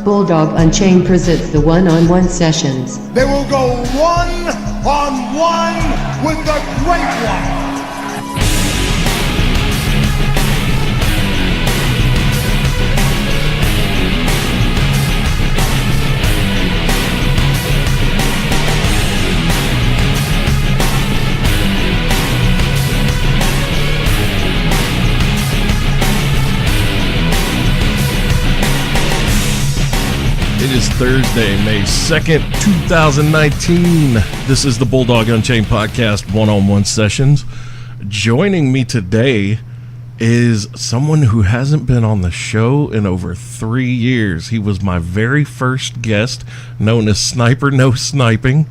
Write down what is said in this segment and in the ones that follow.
Bulldog Unchained presents the one-on-one sessions. They will go one-on-one with the Great One. It is Thursday, May 2nd, 2019. This is the Bulldog Unchained podcast one-on-one sessions. Joining me today is someone who hasn't been on the show in over 3 years. He was my very first guest, known as Sn1perNoSn1p1ng.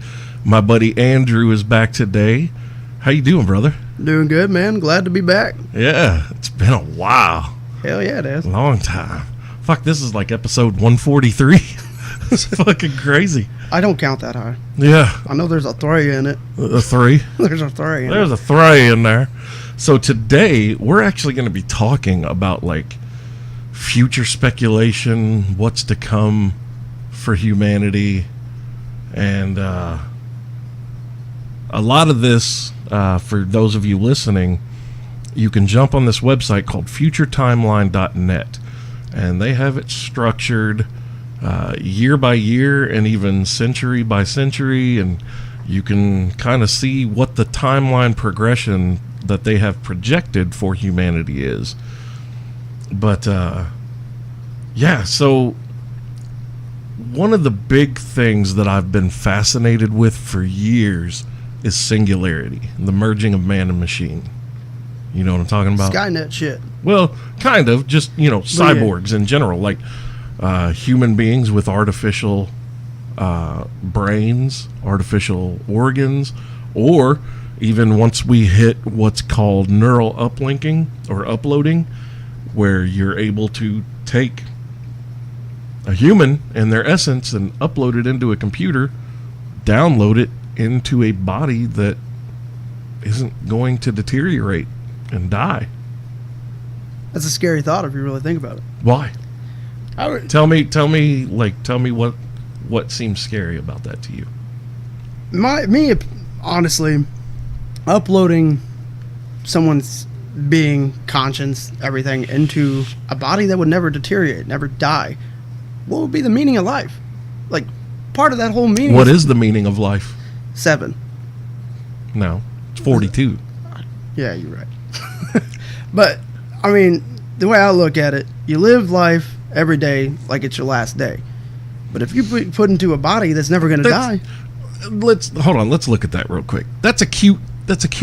My buddy Andrew is back today. How you doing, brother? Doing good, man. Glad to be back. Yeah, it's been a while. Hell yeah, it is. Long time. Fuck, this is like episode 143. It's fucking crazy. I don't count that high. Yeah. I know there's a 3 in it. A 3? There's a 3 in There's it. a 3 in there. So today, we're actually going to be talking about, like, future speculation, what's to come for humanity, and a lot of this, for those of you listening, you can jump on this website called futuretimeline.net, and they have it structured year by year and even century by century, and you can kind of see what the timeline progression that they have projected for humanity is. But yeah, so one of the big things that I've been fascinated with for years is singularity, the merging of man and machine. You know what I'm talking about? Skynet shit. Well, kind of, just, you know, cyborgs in general, like human beings with artificial brains, artificial organs, or even once we hit what's called neural uplinking or uploading, where you're able to take a human and their essence and upload it into a computer, download it into a body that isn't going to deteriorate and die. That's a scary thought if you really think about it. Why? I would, Tell me what seems scary about that to you. honestly, uploading someone's being, conscience, everything into a body that would never deteriorate, never die. What would be the meaning of life? Like, part of that whole meaning. What is the meaning of life? 7. No, it's 42. Yeah, you're right. But, I mean, the way I look at it, you live life every day like it's your last day. But if you put into a body that's never going to die. Let's look at that real quick. That's a cute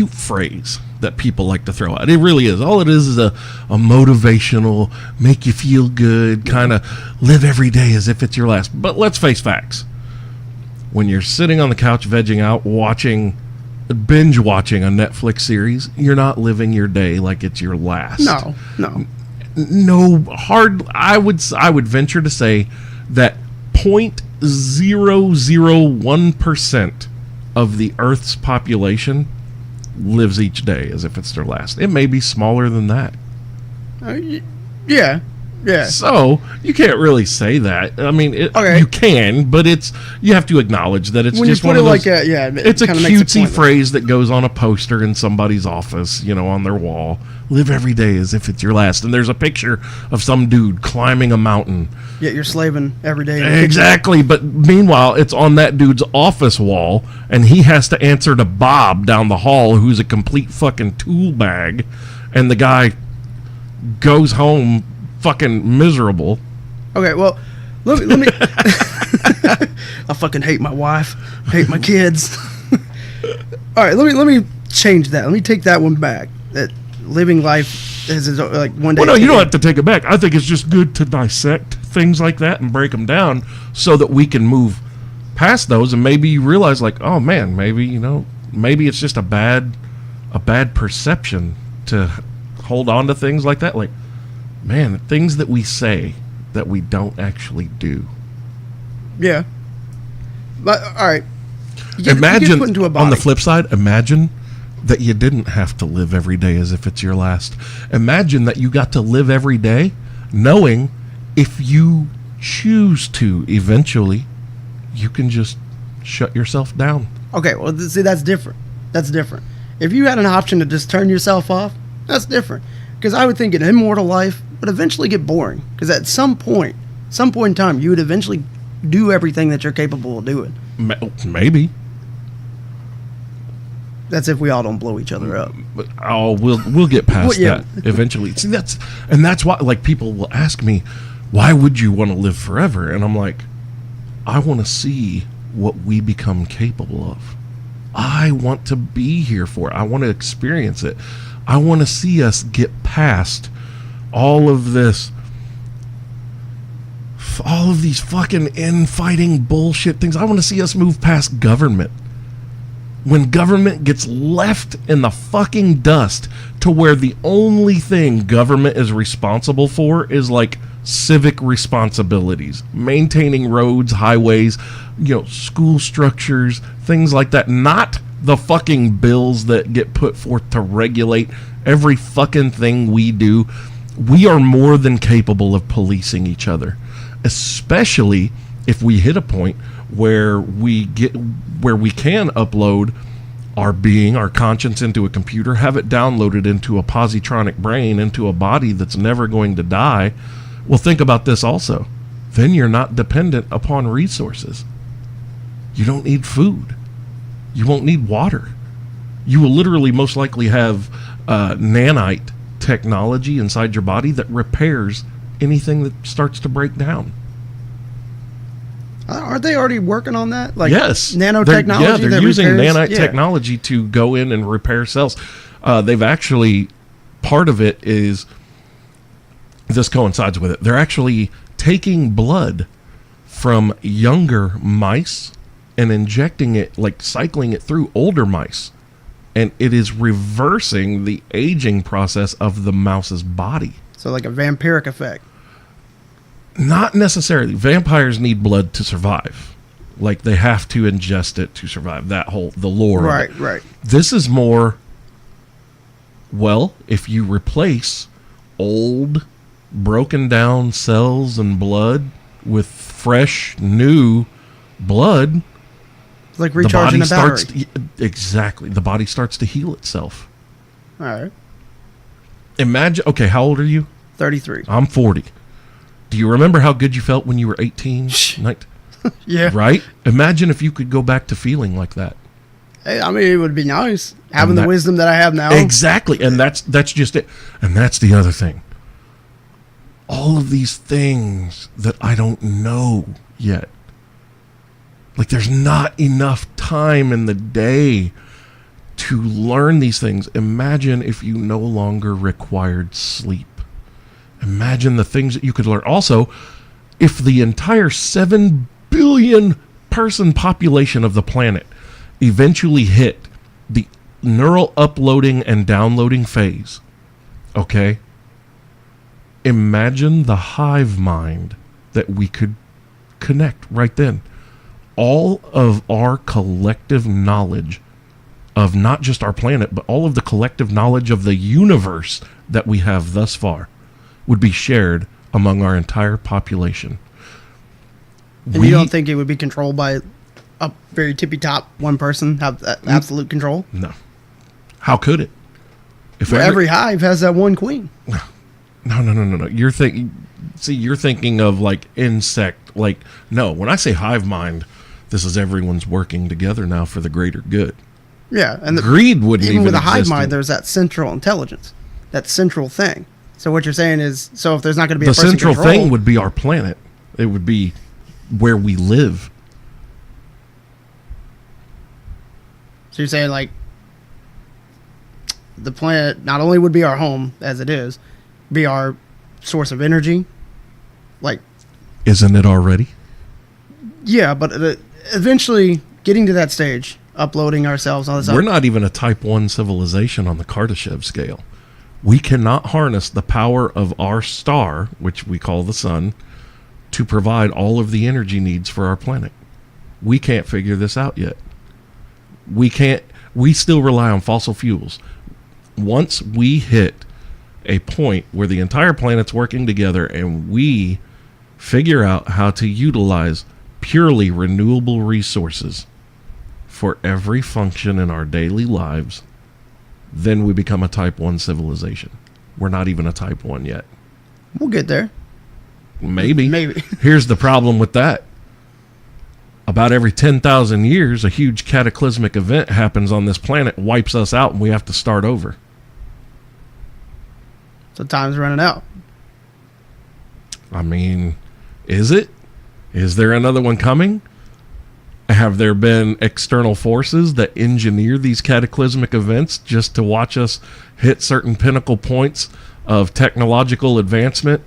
phrase that people like to throw out. It really is. All it is a motivational, make you feel good, kind of live every day as if it's your last. But let's face facts. When you're sitting on the couch vegging out, binge watching a Netflix series, you're not living your day like it's your last. No, I would venture to say that 0.001% of the Earth's population lives each day as if it's their last. It may be smaller than that. Yeah. So you can't really say that. I mean, you can, but you have to acknowledge that it's when just you one put of it those. like It's a cutesy phrase that goes on a poster in somebody's office, you know, on their wall. Live every day as if it's your last. And there's a picture of some dude climbing a mountain. Yet you're slaving every day. Exactly, but meanwhile, it's on that dude's office wall, and he has to answer to Bob down the hall, who's a complete fucking tool bag, and the guy goes home fucking miserable. Okay, well, let me I fucking hate my wife, hate my kids. All right, let me change that. Let me take that one back. That living life is like one day. Well, no, you don't have to take it back. I think it's just good to dissect things like that and break them down so that we can move past those, and maybe you realize, like, oh man, maybe it's just a bad perception to hold on to things like that. Like, man, things that we say that we don't actually do. Yeah. But all right. Imagine, on the flip side, imagine that you didn't have to live every day as if it's your last. Imagine that you got to live every day knowing if you choose to, eventually, you can just shut yourself down. Okay, well, see, that's different. That's different. If you had an option to just turn yourself off, that's different. Because I would think an immortal life would eventually get boring. Because at some point in time, you would eventually do everything that you're capable of doing. Maybe. That's if we all don't blow each other up. But we'll get past Well, yeah. that eventually. See, that's why, like, people will ask me, why would you want to live forever? And I'm like, I want to see what we become capable of. I want to be here for it. I want to experience it. I want to see us get past all of this, all of these fucking infighting bullshit things. I want to see us move past government. When government gets left in the fucking dust to where the only thing government is responsible for is like civic responsibilities, maintaining roads, highways, school structures, things like that. Not the fucking bills that get put forth to regulate every fucking thing we do. We are more than capable of policing each other, especially if we hit a point where we can upload our being, our conscience into a computer, have it downloaded into a positronic brain, into a body that's never going to die. Well, think about this also. Then you're not dependent upon resources. You don't need food. You won't need water. You will literally most likely have nanite technology inside your body that repairs anything that starts to break down. Aren't they already working on that? Like, yes. Nanotechnology? They're using repairs? nanite technology to go in and repair cells. They've actually, part of it is, this coincides with it. They're actually taking blood from younger mice and injecting it, like cycling it through older mice. And it is reversing the aging process of the mouse's body. So like a vampiric effect. Not necessarily. Vampires need blood to survive. Like, they have to ingest it to survive. The lore Right, of it. right. This is more, well, if you replace old, broken down cells and blood with fresh, new blood, It's like recharging a battery. Exactly. The body starts to heal itself. All right. Imagine, okay, how old are you? 33. I'm 40. Do you remember how good you felt when you were 18? Yeah. Right? Imagine if you could go back to feeling like that. Hey, I mean, it would be nice having the wisdom that I have now. Exactly. And that's just it. And that's the other thing. All of these things that I don't know yet. Like, there's not enough time in the day to learn these things. Imagine if you no longer required sleep. Imagine the things that you could learn. Also, if the entire 7 billion person population of the planet eventually hit the neural uploading and downloading phase, okay? Imagine the hive mind that we could connect right then. All of our collective knowledge of not just our planet, but all of the collective knowledge of the universe that we have thus far would be shared among our entire population. And you don't think it would be controlled by a very tippy-top one person, have that absolute control? No. How could it? If every hive has that one queen. No. You're thinking of like insect, like, no, when I say hive mind, this is everyone's working together now for the greater good. Yeah, and greed wouldn't even with a hive exist mind, there's that central intelligence, that central thing. So what you're saying is, so if there's not going to be a the person central control, thing would be our planet. It would be where we live. So you're saying, like, the planet not only would be our home as it is, be our source of energy, like, isn't it already? Yeah, but eventually getting to that stage, uploading ourselves, all this. We're not even a Type 1 civilization on the Kardashev scale. We cannot harness the power of our star, which we call the sun, to provide all of the energy needs for our planet. We can't figure this out yet. We still rely on fossil fuels. Once we hit a point where the entire planet's working together and we figure out how to utilize purely renewable resources for every function in our daily lives, then we become a type 1 civilization. We're not even a type 1 yet. We'll get there. Maybe. Maybe. Here's the problem with that. About every 10,000 years, a huge cataclysmic event happens on this planet, wipes us out, and we have to start over. So time's running out. I mean, is it? Is there another one coming? Have there been external forces that engineer these cataclysmic events just to watch us hit certain pinnacle points of technological advancement?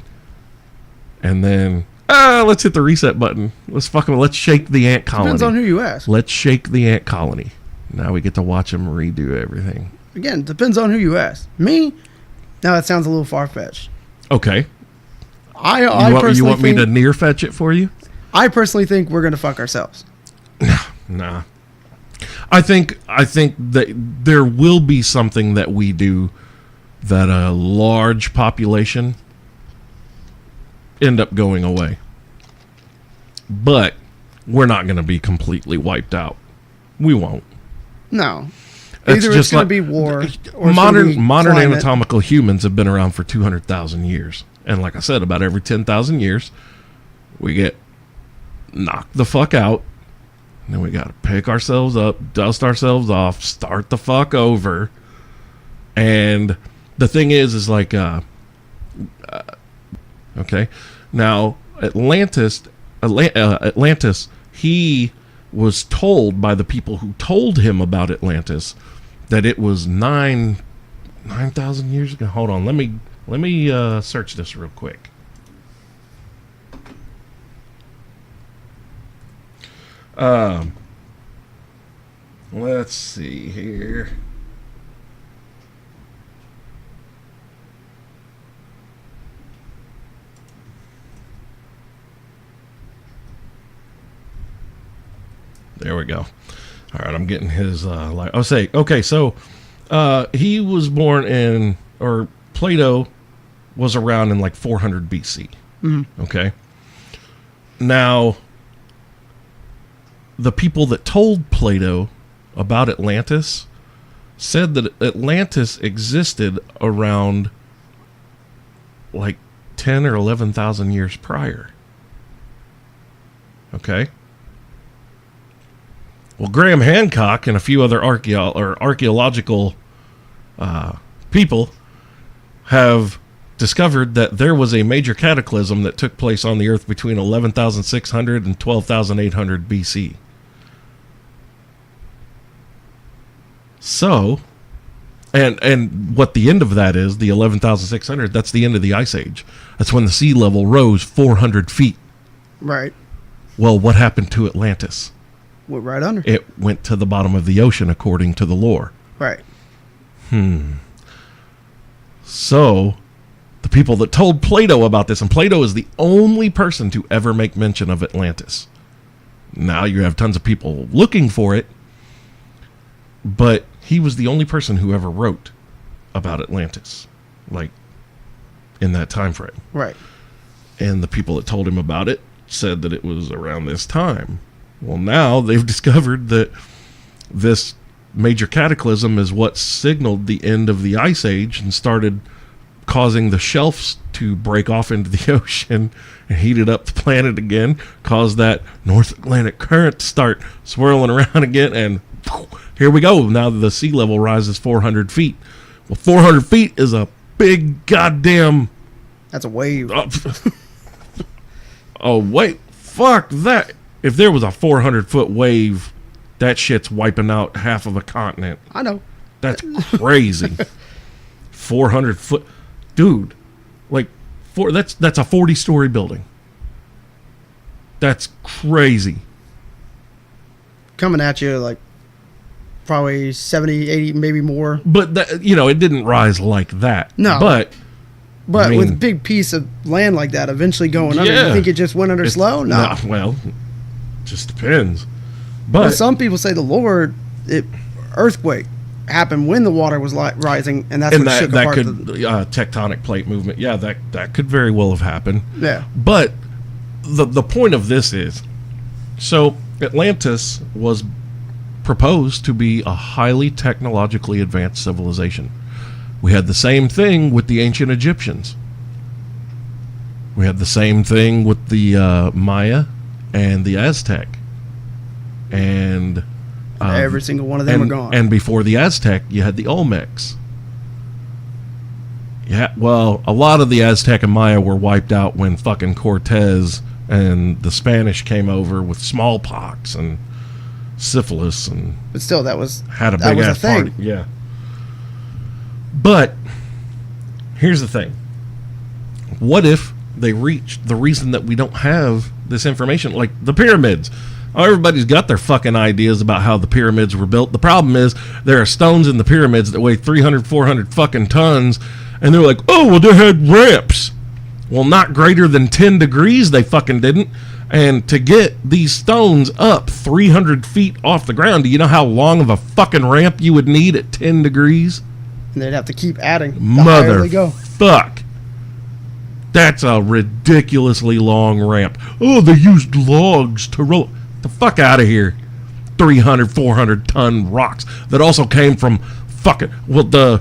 And then, let's hit the reset button. Let's shake the ant colony. Depends on who you ask. Let's shake the ant colony. Now we get to watch them redo everything. Again, depends on who you ask. Me? Now that sounds a little far-fetched. Okay. You want me to near fetch it for you? I personally think we're going to fuck ourselves. Nah. I think that there will be something that we do that a large population end up going away. But we're not going to be completely wiped out. We won't. No. It's Either it's going to be war or modern climate. anatomical humans have been around for 200,000 years. And like I said, about every 10,000 years, we get knocked the fuck out. And then we got to pick ourselves up, dust ourselves off, start the fuck over. And the thing is like, okay. Now, Atlantis, he was told by the people who told him about Atlantis that it was 9,000 years ago. Hold on, let me search this real quick. Let's see here. There we go. All right, I'm getting his okay, so he was born in, or Plato was around in like 400 BC. Mm-hmm. Okay. Now, the people that told Plato about Atlantis said that Atlantis existed around like 10 or 11,000 years prior. Okay. Well, Graham Hancock and a few other archaeological people have discovered that there was a major cataclysm that took place on the Earth between 11,600 and 12,800 BC. So, and what the end of that is, the 11,600, that's the end of the Ice Age. That's when the sea level rose 400 feet. Right. Well, what happened to Atlantis? Went right under. It went to the bottom of the ocean, according to the lore. Right. So, the people that told Plato about this, and Plato is the only person to ever make mention of Atlantis. Now you have tons of people looking for it, but he was the only person who ever wrote about Atlantis, like, in that time frame. Right. And the people that told him about it said that it was around this time. Well, now they've discovered that this major cataclysm is what signaled the end of the Ice Age and started causing the shelves to break off into the ocean and heated up the planet again, caused that North Atlantic current to start swirling around again, and here we go. Now the sea level rises 400 feet. Well, 400 feet is a big goddamn... That's a wave. Oh, wait. Fuck that. If there was a 400-foot wave, that shit's wiping out half of a continent. I know. That's crazy. 400-foot... Dude, like, that's a 40-story building. That's crazy. Coming at you like probably 70, 80, maybe more. But, that, it didn't rise like that. No. But I mean, with a big piece of land like that eventually going under, you think it just went under slow? No. Well, just depends. But some people say the Lord, earthquake happened when the water was rising, and that's what shook apart. Tectonic plate movement. Yeah, that could very well have happened. Yeah. But the point of this is, so Atlantis was proposed to be a highly technologically advanced civilization. We had the same thing with the ancient Egyptians. We had the same thing with the Maya and the Aztec. And every single one of them are gone. And before the Aztec, you had the Olmecs. Yeah, well, a lot of the Aztec and Maya were wiped out when fucking Cortez and the Spanish came over with smallpox and syphilis, and but still, that was had a big ass party. Yeah. But here's the thing: what if they reached the reason that we don't have this information, like the pyramids? Oh, everybody's got their fucking ideas about how the pyramids were built. The problem is there are stones in the pyramids that weigh 300, 400 fucking tons, and they're like, oh, well, they had ramps. Well, not greater than 10 degrees they fucking didn't. And to get these stones up 300 feet off the ground, do you know how long of a fucking ramp you would need at 10 degrees? And they'd have to keep adding the higher they go. Fuck. That's a ridiculously long ramp. Oh, they used logs to roll. The fuck out of here. 300, 400 ton rocks that also came from fucking, well, the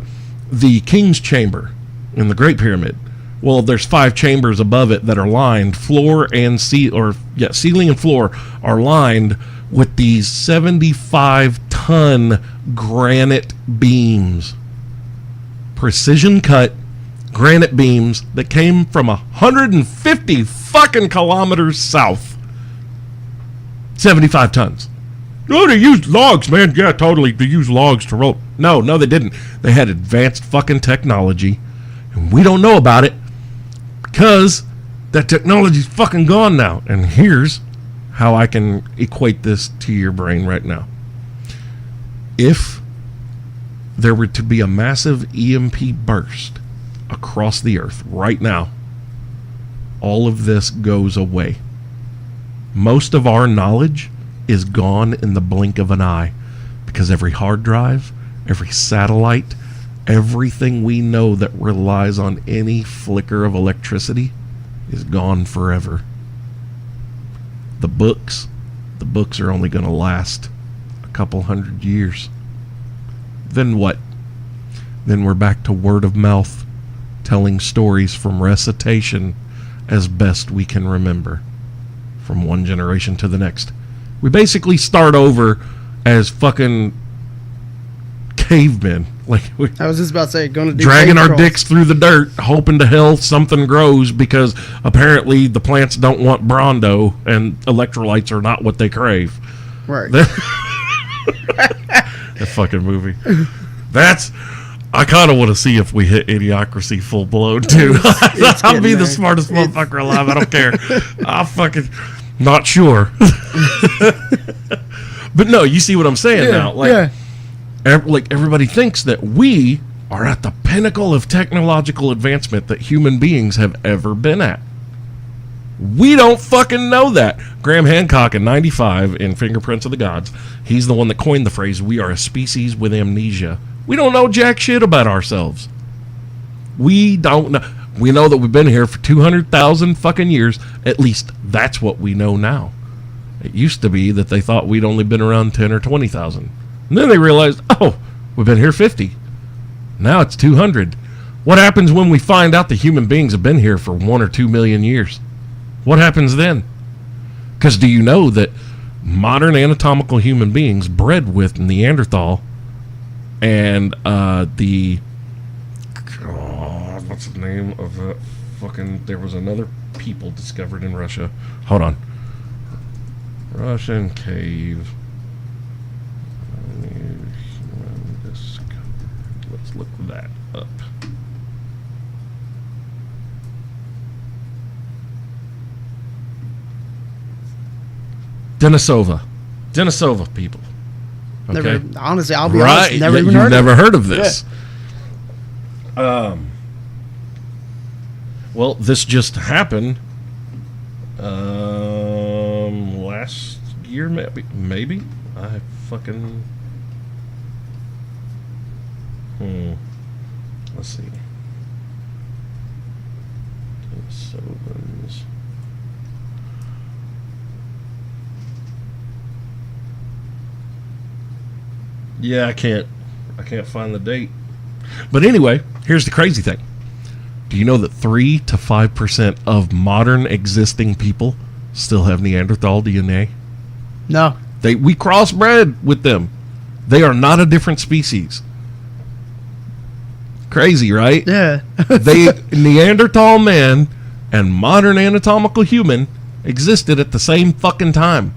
King's Chamber in the Great Pyramid. Well, there's 5 chambers above it that are lined, ceiling and floor are lined with these 75-ton granite beams. Precision cut granite beams that came from 150 fucking kilometers south. 75 tons. Oh, they used logs, man. Yeah, totally. They used logs to roll. No, they didn't. They had advanced fucking technology, and we don't know about it because that technology's fucking gone now. And here's how I can equate this to your brain right now. If there were to be a massive EMP burst across the earth right now, all of this goes away. Most of our knowledge is gone in the blink of an eye because every hard drive, every satellite, everything we know that relies on any flicker of electricity is gone forever. The books are only going to last a couple 100 years. Then what? Then we're back to word of mouth, telling stories from recitation as best we can remember, from one generation to the next. We basically start over as fucking cavemen. Like I was just about to say, going to do dragging our dicks through the dirt, hoping to hell something grows, because apparently the plants don't want Brondo and electrolytes are not what they crave. Right. That fucking movie. I kind of want to see if we hit Idiocracy full blown too. I'll be the smartest motherfucker alive. I don't care. I'm fucking not sure. But no, you see what I'm saying now. Like everybody thinks that we are at the pinnacle of technological advancement that human beings have ever been at. We don't fucking know that. Graham Hancock in 95 in Fingerprints of the Gods, he's the one that coined the phrase, we are a species with amnesia. We don't know jack shit about ourselves. We don't know. We know that we've been here for 200,000 fucking years. At least that's what we know now. It used to be that they thought we'd only been around 10 or 20,000. And then they realized, oh, we've been here 50. Now it's 200. What happens when we find out that human beings have been here for 1 or 2 million years? What happens then? Because do you know that modern anatomical human beings bred with Neanderthal and what's the name of that fucking, there was another people discovered in Russia. Hold on. Russian cave. Let's look that up. Denisova people. Okay. Never, honestly, I'll be honest, never even you've never heard of it. this. Yeah. Well, this just happened last year, maybe. I fucking let's see. Denisovans. Yeah, I can't find the date. But anyway, here's the crazy thing. Do you know that 3 to 5% of modern existing people still have Neanderthal DNA? No. We crossbred with them. They are not a different species. Crazy, right? Yeah. Neanderthal man and modern anatomical human existed at the same fucking time.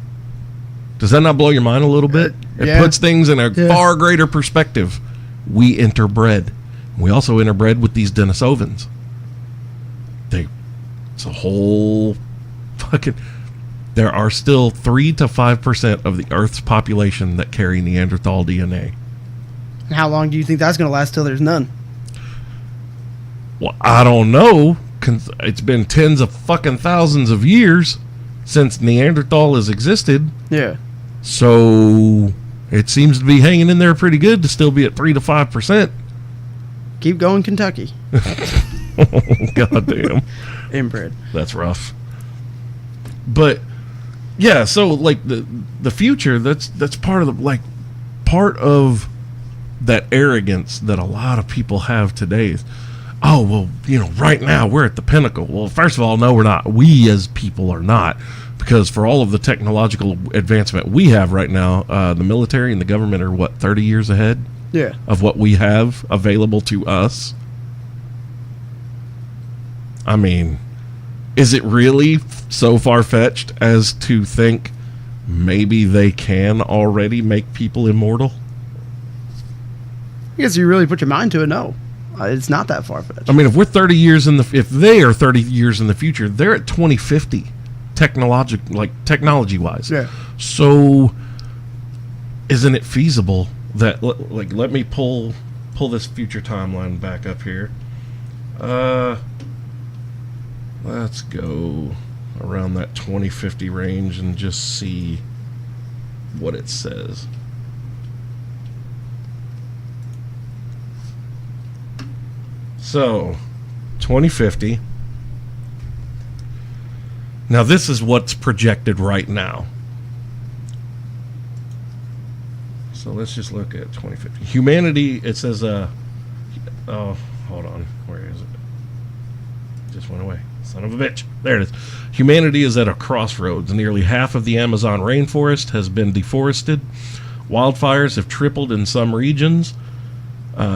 Does that not blow your mind a little bit? Yeah. It puts things in a far greater perspective. We interbred. We also interbred with these Denisovans. It's a whole fucking... There are still 3 to 5% of the Earth's population that carry Neanderthal DNA. And how long do you think that's going to last till there's none? Well, I don't know. It's been tens of fucking thousands of years since Neanderthal has existed. Yeah. So it seems to be hanging in there pretty good to still be at 3 to 5%. Keep going, Kentucky. God damn. Inbred. That's rough. But yeah, so like the future, that's part of that arrogance that a lot of people have today. Oh, well, right now we're at the pinnacle. Well, first of all, no, we're not. We as people are not. Because for all of the technological advancement we have right now, the military and the government are, 30 years ahead? Yeah. Of what we have available to us? I mean, is it really so far-fetched as to think maybe they can already make people immortal? I guess you really put your mind to it, no. It's not that far-fetched. I mean, if we're 30 years if they are 30 years in the future, they're at 2050, technology-wise. Yeah. So, isn't it feasible that, let me pull this future timeline back up here. Let's go around that 2050 range and just see what it says. So, 2050. Now, this is what's projected right now. So, let's just look at 2050. Humanity, it says, oh, hold on. Where is it? Just went away. Son of a bitch. There it is. Humanity is at a crossroads. Nearly half of the Amazon rainforest has been deforested. Wildfires have tripled in some regions.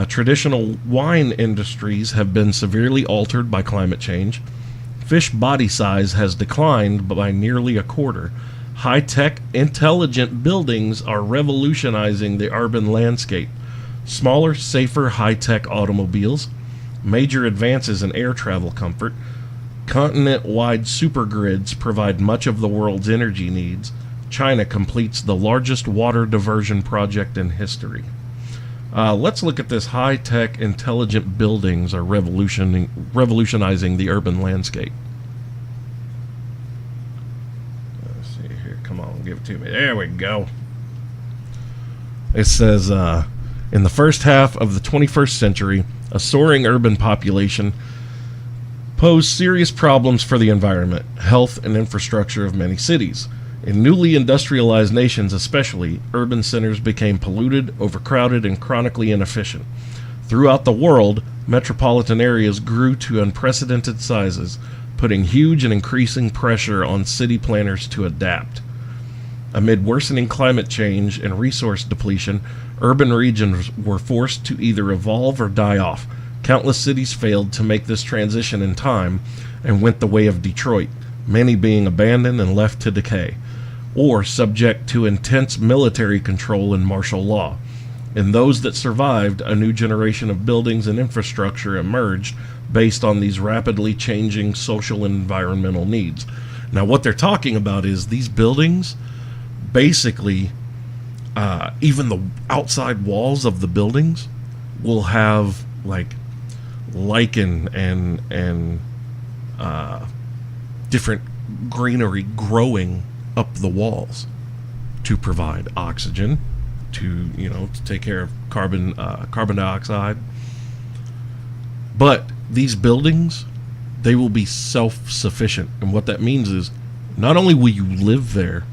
Traditional wine industries have been severely altered by climate change. Fish body size has declined by nearly a quarter. High-tech, intelligent buildings are revolutionizing the urban landscape. Smaller, safer, high-tech automobiles. Major advances in air travel comfort. Continent-wide supergrids provide much of the world's energy needs. China completes the largest water diversion project in history. Let's look at this. High-tech, intelligent buildings are revolutionizing the urban landscape. Let's see here. Come on, give it to me. There we go. It says, in the first half of the 21st century, a soaring urban population posed serious problems for the environment, health, and infrastructure of many cities. In newly industrialized nations especially, urban centers became polluted, overcrowded, and chronically inefficient. Throughout the world, metropolitan areas grew to unprecedented sizes, putting huge and increasing pressure on city planners to adapt. Amid worsening climate change and resource depletion, urban regions were forced to either evolve or die off. Countless cities failed to make this transition in time and went the way of Detroit, many being abandoned and left to decay, or subject to intense military control and martial law. In those that survived, a new generation of buildings and infrastructure emerged based on these rapidly changing social and environmental needs. Now, what they're talking about is these buildings, basically, even the outside walls of the buildings will have like lichen and different greenery growing up the walls to provide oxygen, to take care of carbon dioxide. But these buildings, they will be self-sufficient, and what that means is not only will you live there,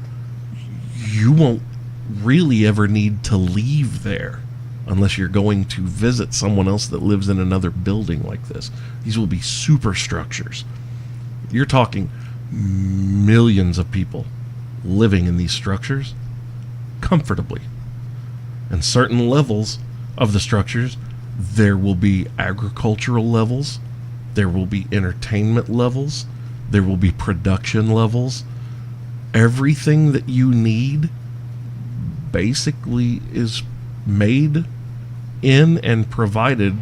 you won't really ever need to leave there unless you're going to visit someone else that lives in another building like this. These will be superstructures. You're talking millions of people living in these structures comfortably. And certain levels of the structures, there will be agricultural levels, there will be entertainment levels, there will be production levels. Everything that you need basically is made in and provided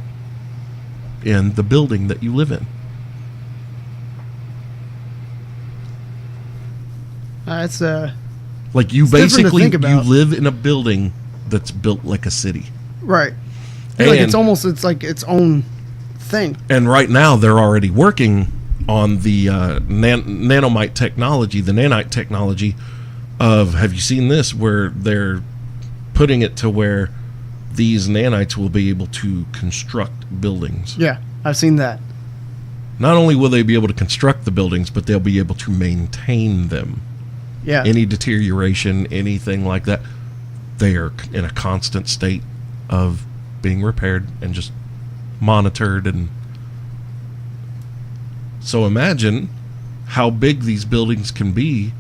in the building that you live in. It's like you it's different to basically think you about. live in a building that's built like a city. right. And, Like it's like its own thing. and right now they're already working on the nanomite technology, the nanite technology of, have you seen this, where they're putting it to where these nanites will be able to construct buildings. Yeah, I've seen that. Not only will they be able to construct the buildings, but they'll be able to maintain them. Yeah. Any deterioration, anything like that, they are in a constant state of being repaired and just monitored. And so imagine how big these buildings can be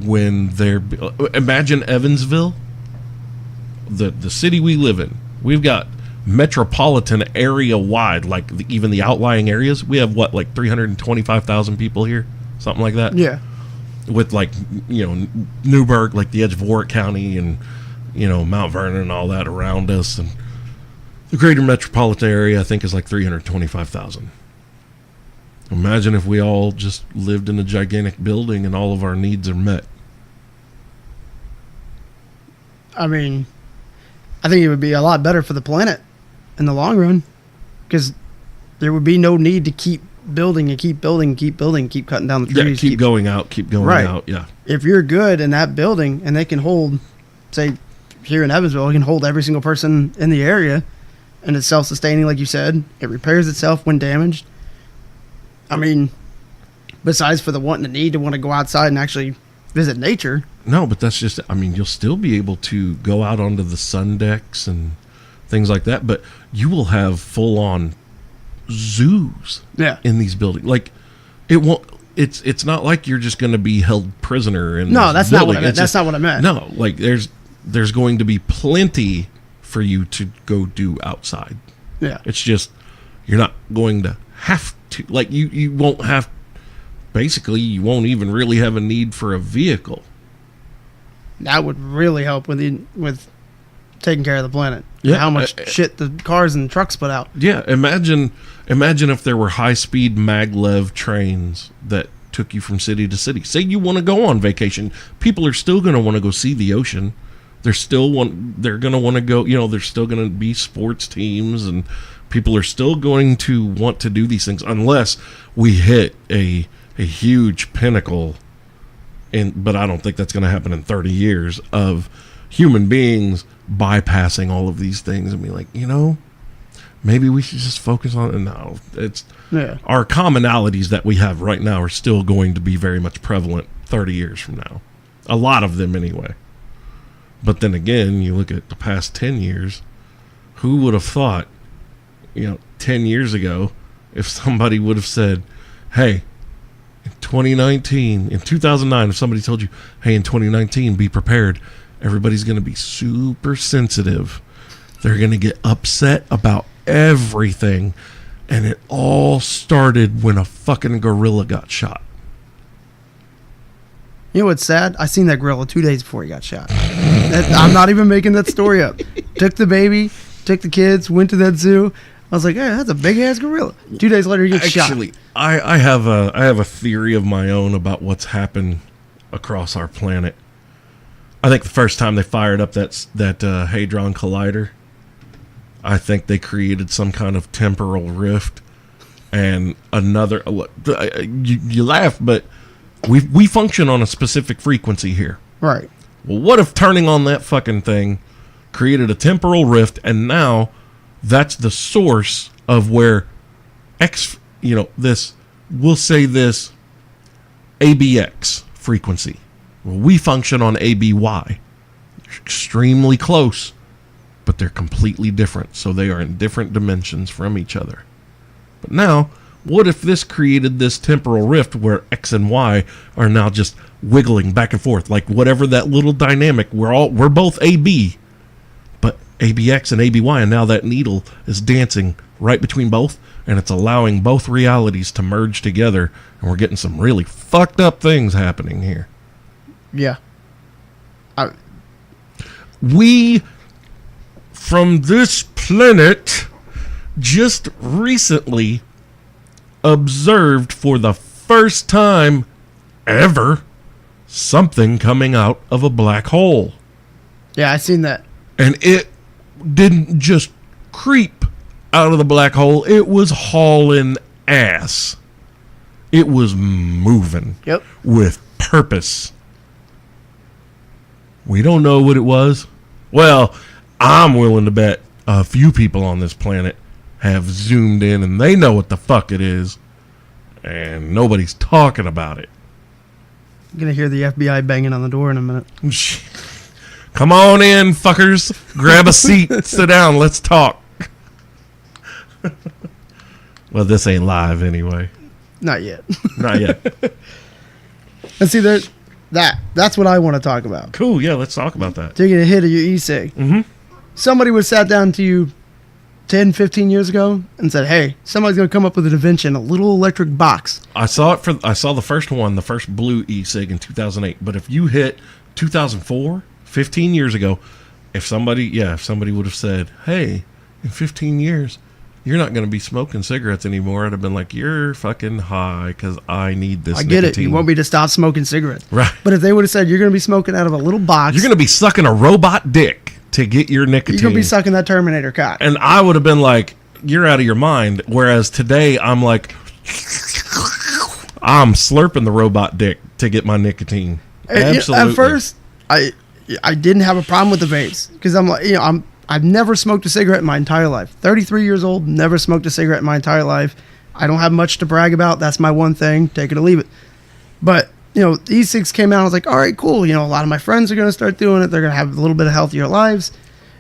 when they're... Imagine Evansville, the city we live in. We've got metropolitan area wide, like even the outlying areas. We have what, like 325,000 people here? Something like that? Yeah. With like, Newburgh, like the edge of Warwick County, and Mount Vernon and all that around us, and the greater metropolitan area I think is like 325,000. Imagine if we all just lived in a gigantic building and all of our needs are met. I mean, I think it would be a lot better for the planet in the long run, because there would be no need to keep building and keep building and keep building, keep cutting down the trees. Keep going out, keep going Right. out. Yeah. If you're good in that building and they can hold, say, here in Evansville, it can hold every single person in the area, and it's self-sustaining, like you said. It repairs itself when damaged. I mean, besides for the wanting the need to want to go outside and actually visit nature. No, but that's just, you'll still be able to go out onto the sun decks and things like that, but you will have full-on zoos Yeah. in these buildings. Like, it won't, it's not like you're just going to be held prisoner in No, this that's not building. what I meant. It's That's just- not what I meant. No, like there's going to be plenty for you to go do outside. Yeah. It's just, you're not going to have to, like, you won't have, basically you won't even really have a need for a vehicle. That would really help with taking care of the planet. Yeah. How much shit the cars and trucks put out. Yeah, imagine if there were high-speed maglev trains that took you from city to city. Say you want to go on vacation, people are still going to want to go see the ocean. They're going to want to go, there's still going to be sports teams, and people are still going to want to do these things unless we hit a huge pinnacle, but I don't think that's going to happen in 30 years, of human beings bypassing all of these things and be like, maybe we should just focus on... No, it's... Yeah. Our commonalities that we have right now are still going to be very much prevalent 30 years from now. A lot of them anyway. But then again, you look at the past 10 years, who would have thought, 10 years ago, if somebody would have said, hey, in 2019, in 2009, if somebody told you, hey, in 2019, be prepared, everybody's going to be super sensitive. They're going to get upset about everything. And it all started when a fucking gorilla got shot. You know what's sad? I seen that gorilla 2 days before he got shot. I'm not even making that story up. Took the baby, took the kids, went to that zoo. I was like, hey, that's a big ass gorilla. 2 days later, he gets shot. Actually, I have a theory of my own about what's happened across our planet. I think the first time they fired up that Hadron Collider, I think they created some kind of temporal rift, and another. You laugh, but we function on a specific frequency here. Right. Well, what if turning on that fucking thing created a temporal rift, and now that's the source of where we'll say this ABX frequency, We function on ABY. Extremely close, but they're completely different. So they are in different dimensions from each other. But now, what if this created this temporal rift where X and Y are now just wiggling back and forth, like whatever that little dynamic, we're both AB, but ABX and ABY, and now that needle is dancing right between both, and it's allowing both realities to merge together, and we're getting some really fucked up things happening here. Yeah. We, from this planet, just recently observed for the first time ever something coming out of a black hole. Yeah, I seen that. And it didn't just creep out of the black hole, it was hauling ass. It was moving. Yep. With purpose. We don't know what it was. Well, I'm willing to bet a few people on this planet have zoomed in and they know what the fuck it is. And nobody's talking about it. I'm going to hear the FBI banging on the door in a minute. Come on in, fuckers. Grab a seat. Sit down. Let's talk. Well, this ain't live anyway. Not yet. Not yet. And see, that's what I want to talk about. Cool. Yeah, let's talk about that. Taking a hit of your e-cig. Mm-hmm. Somebody would sat down to you 10, 15 years ago and said, hey, somebody's going to come up with an invention, a little electric box. I saw the first one, the first blue e-cig in 2008. But if you hit 2004, 15 years ago, if somebody would have said, hey, in 15 years, you're not going to be smoking cigarettes anymore, I'd have been like, you're fucking high because I need this I get nicotine. it. You want me to stop smoking cigarettes. Right. But if they would have said, you're going to be smoking out of a little box. You're going to be sucking a robot dick to get your nicotine. You're going to be sucking that Terminator cock. And I would have been like, you're out of your mind. Whereas today, I'm like, I'm slurping the robot dick to get my nicotine. Absolutely. At first, I didn't have a problem with the vapes because I'm like, I've never smoked a cigarette in my entire life. 33 years old, never smoked a cigarette in my entire life. I don't have much to brag about. That's my one thing. Take it or leave it. But, E6 came out. I was like, all right, cool. A lot of my friends are going to start doing it. They're going to have a little bit of healthier lives.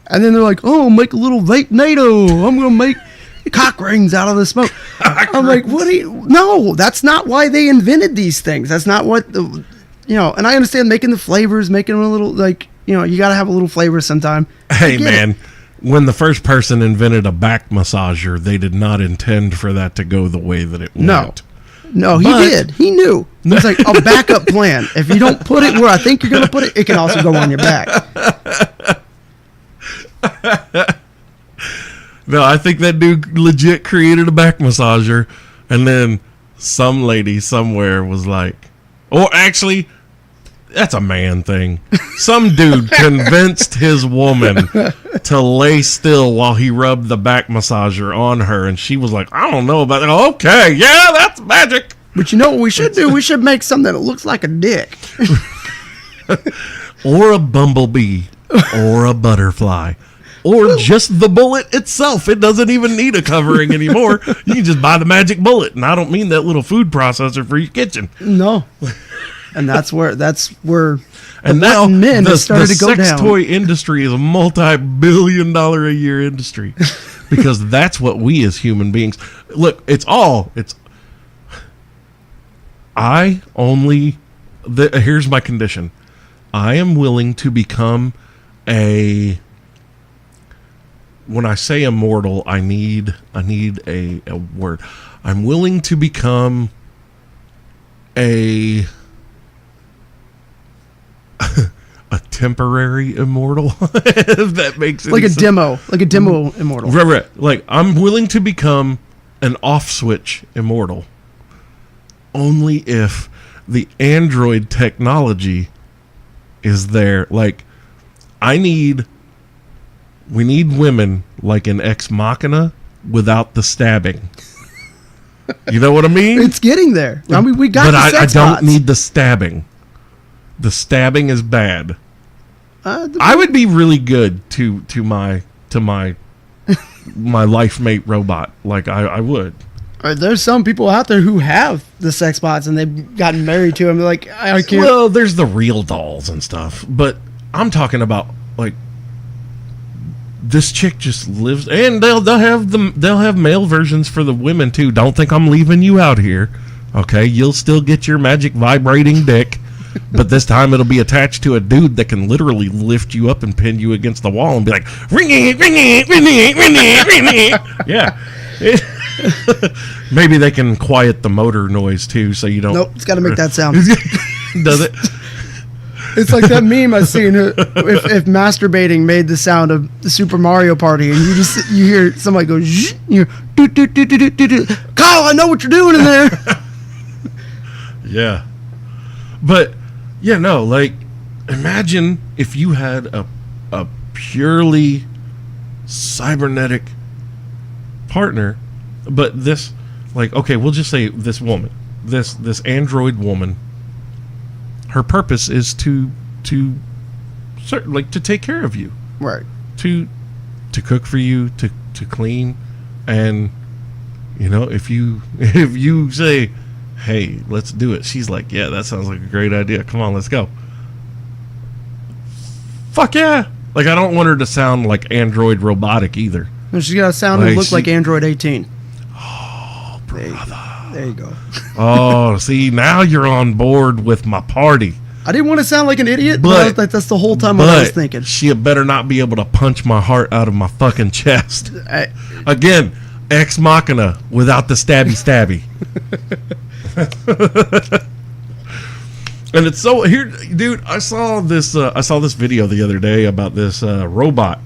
And then they're like, oh, make a little vape NATO. I'm going to make cock rings out of the smoke. I'm like, no, that's not why they invented these things. That's not what and I understand making the flavors, making them a little you got to have a little flavor sometime. Hey, man, when the first person invented a back massager, they did not intend for that to go the way that it went. No, he did. He knew. It's like a backup plan. If you don't put it where I think you're going to put it, it can also go on your back. No, I think that dude legit created a back massager, and then some lady somewhere was like, or actually, that's a man thing. Some dude convinced his woman to lay still while he rubbed the back massager on her, and she was like, I don't know about that. Okay, yeah, that's magic. But you know what we should do? We should make something that looks like a dick. Or a bumblebee. Or a butterfly. Or just the bullet itself. It doesn't even need a covering anymore. You can just buy the magic bullet. And I don't mean that little food processor for your kitchen. No. And that's where and now men the started to go sex down. toy industry is a multi-billion-dollar a year industry because that's what we as human beings look. Here's my condition. I am willing to become when I say immortal, I need a word. I'm willing to become a temporary immortal, if that makes any sense. Like a demo immortal. Right. Like, I'm willing to become an off-switch immortal only if the android technology is there. Like, we need women like an Ex Machina without the stabbing. You know what I mean? It's getting there. I mean, we got but the sex I don't bots. need the stabbing. The stabbing is bad. I would be really good to my life mate robot. Like I would. There's some people out there who have the sex bots and they've gotten married to them. They're like, I can't. Well, there's the real dolls and stuff, but I'm talking about like this chick just lives, and they'll have male versions for the women too. Don't think I'm leaving you out here. Okay, you'll still get your magic vibrating dick, but this time it'll be attached to a dude that can literally lift you up and pin you against the wall and be like, ring it, ring it, ring it, ring it, ring it. Yeah. Maybe they can quiet the motor noise too, so you don't. Nope, it's got to make that sound. Does it? It's like that meme I seen. If masturbating made the sound of the Super Mario Party, and you hear somebody go, zzz, you hear, doo, doo, doo, doo, doo, doo. Kyle, I know what you're doing in there. Yeah, but yeah, no, like imagine if you had a purely cybernetic partner, but this, like, okay, we'll just say this woman, this android woman, her purpose is to take care of you, Right. to cook for you, to clean, and you know, if you say, hey, let's do it, she's like, yeah, that sounds like a great idea, come on, let's go. Fuck yeah. Like, I don't want her to sound like android robotic either. And she's got to sound and look like Android 18. Oh, brother. There you go. Oh, see, now you're on board with my party. I didn't want to sound like an idiot, but that's the whole time what I was thinking. She better not be able to punch my heart out of my fucking chest. Again, ex machina without the stabby. And it's so here, dude. I saw this video the other day about this robot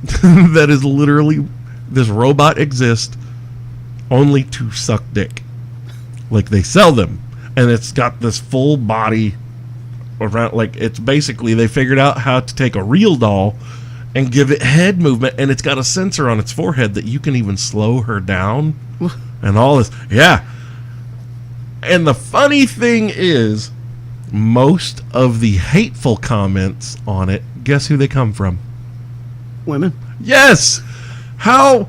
that is literally, this robot exists only to suck dick. Like, they sell them, and it's got this full body around. Like, it's basically, they figured out how to take a real doll and give it head movement, and it's got a sensor on its forehead that you can even slow her down and all this. Yeah. And the funny thing is, most of the hateful comments on it, guess who they come from? Women. Yes. How?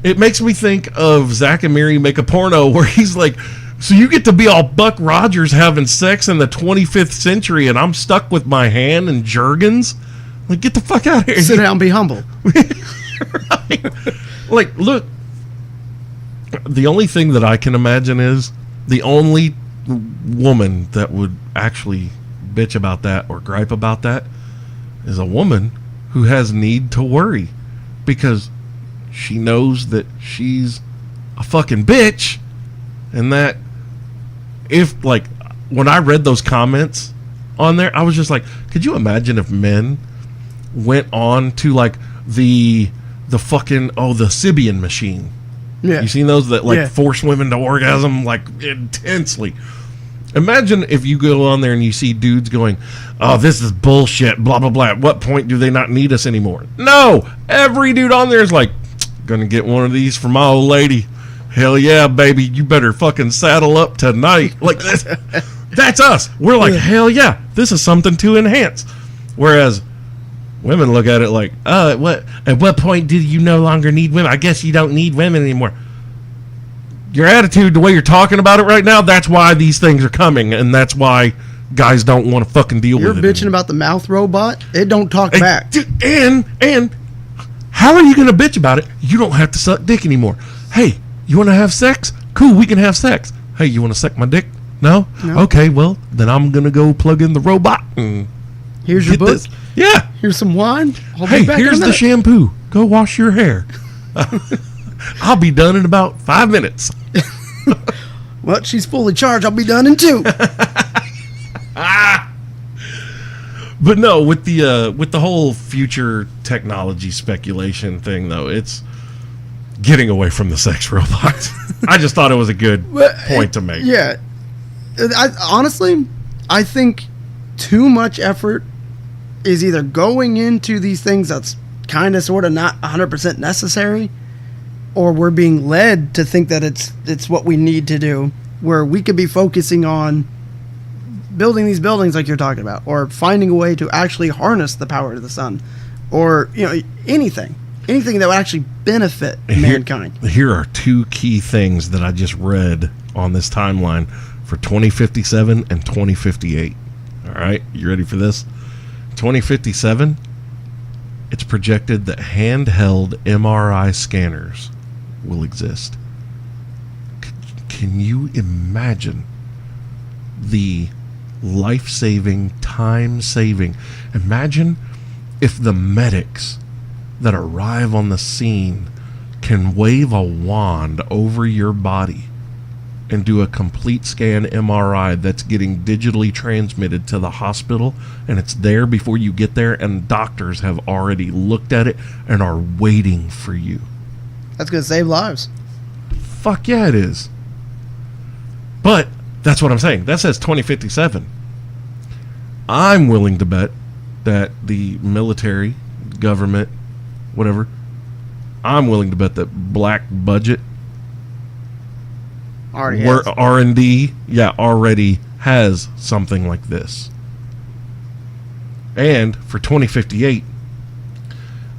It makes me think of Zach and Miri Make a Porno, where he's like, so you get to be all Buck Rogers having sex in the 25th century, and I'm stuck with my hand and Jergens? Like, get the fuck out of here. Sit down, be humble. Right? Like, look, the only thing that I can imagine is the only woman that would actually bitch about that or gripe about that is a woman who has need to worry, because she knows that she's a fucking bitch, and that if, like, when I read those comments on there, I was just like, could you imagine if men went on to, like, the fucking, the Sibian machine? Yeah. You seen those that, like, force women to orgasm, like, intensely? Imagine if you go on there and you see dudes going, oh, this is bullshit, blah, blah, blah. At what point do they not need us anymore? No! Every dude on there is like, gonna get one of these for my old lady. Hell yeah, baby. You better fucking saddle up tonight. Like, that's us. We're like, hell yeah, this is something to enhance. Whereas women look at it like, at what point did you no longer need women? I guess you don't need women anymore. Your attitude, the way you're talking about it right now, that's why these things are coming, and that's why guys don't want to fucking deal with it. You're bitching about the mouth robot? It don't talk back. And how are you going to bitch about it? You don't have to suck dick anymore. Hey, you want to have sex? Cool, we can have sex. Hey, you want to suck my dick? No? Okay, well, then I'm going to go plug in the robot and here's your book. This. Yeah. Here's some wine. Hey, here's the shampoo. Go wash your hair. I'll be done in about 5 minutes. Well, she's fully charged. I'll be done in 2. But no, with the whole future technology speculation thing, though, it's getting away from the sex robots. I just thought it was a good point to make. Yeah. Honestly, I think too much effort is either going into these things that's kind of sort of not 100% necessary, or we're being led to think that it's what we need to do, where we could be focusing on building these buildings like you're talking about, or finding a way to actually harness the power of the sun, or anything. anything that would actually benefit mankind. Here are two key things that I just read on this timeline for 2057 and 2058. All right, you ready for this? 2057, it's projected that handheld MRI scanners will exist. Can you imagine the life-saving, time-saving? Imagine if the medics that arrive on the scene can wave a wand over your body and do a complete scan MRI that's getting digitally transmitted to the hospital, and it's there before you get there, and doctors have already looked at it and are waiting for you. That's going to save lives. Fuck yeah, it is. But that's what I'm saying. That says 2057. I'm willing to bet that the military, government, whatever, I'm willing to bet that black budget R&D, already has something like this. And for 2058,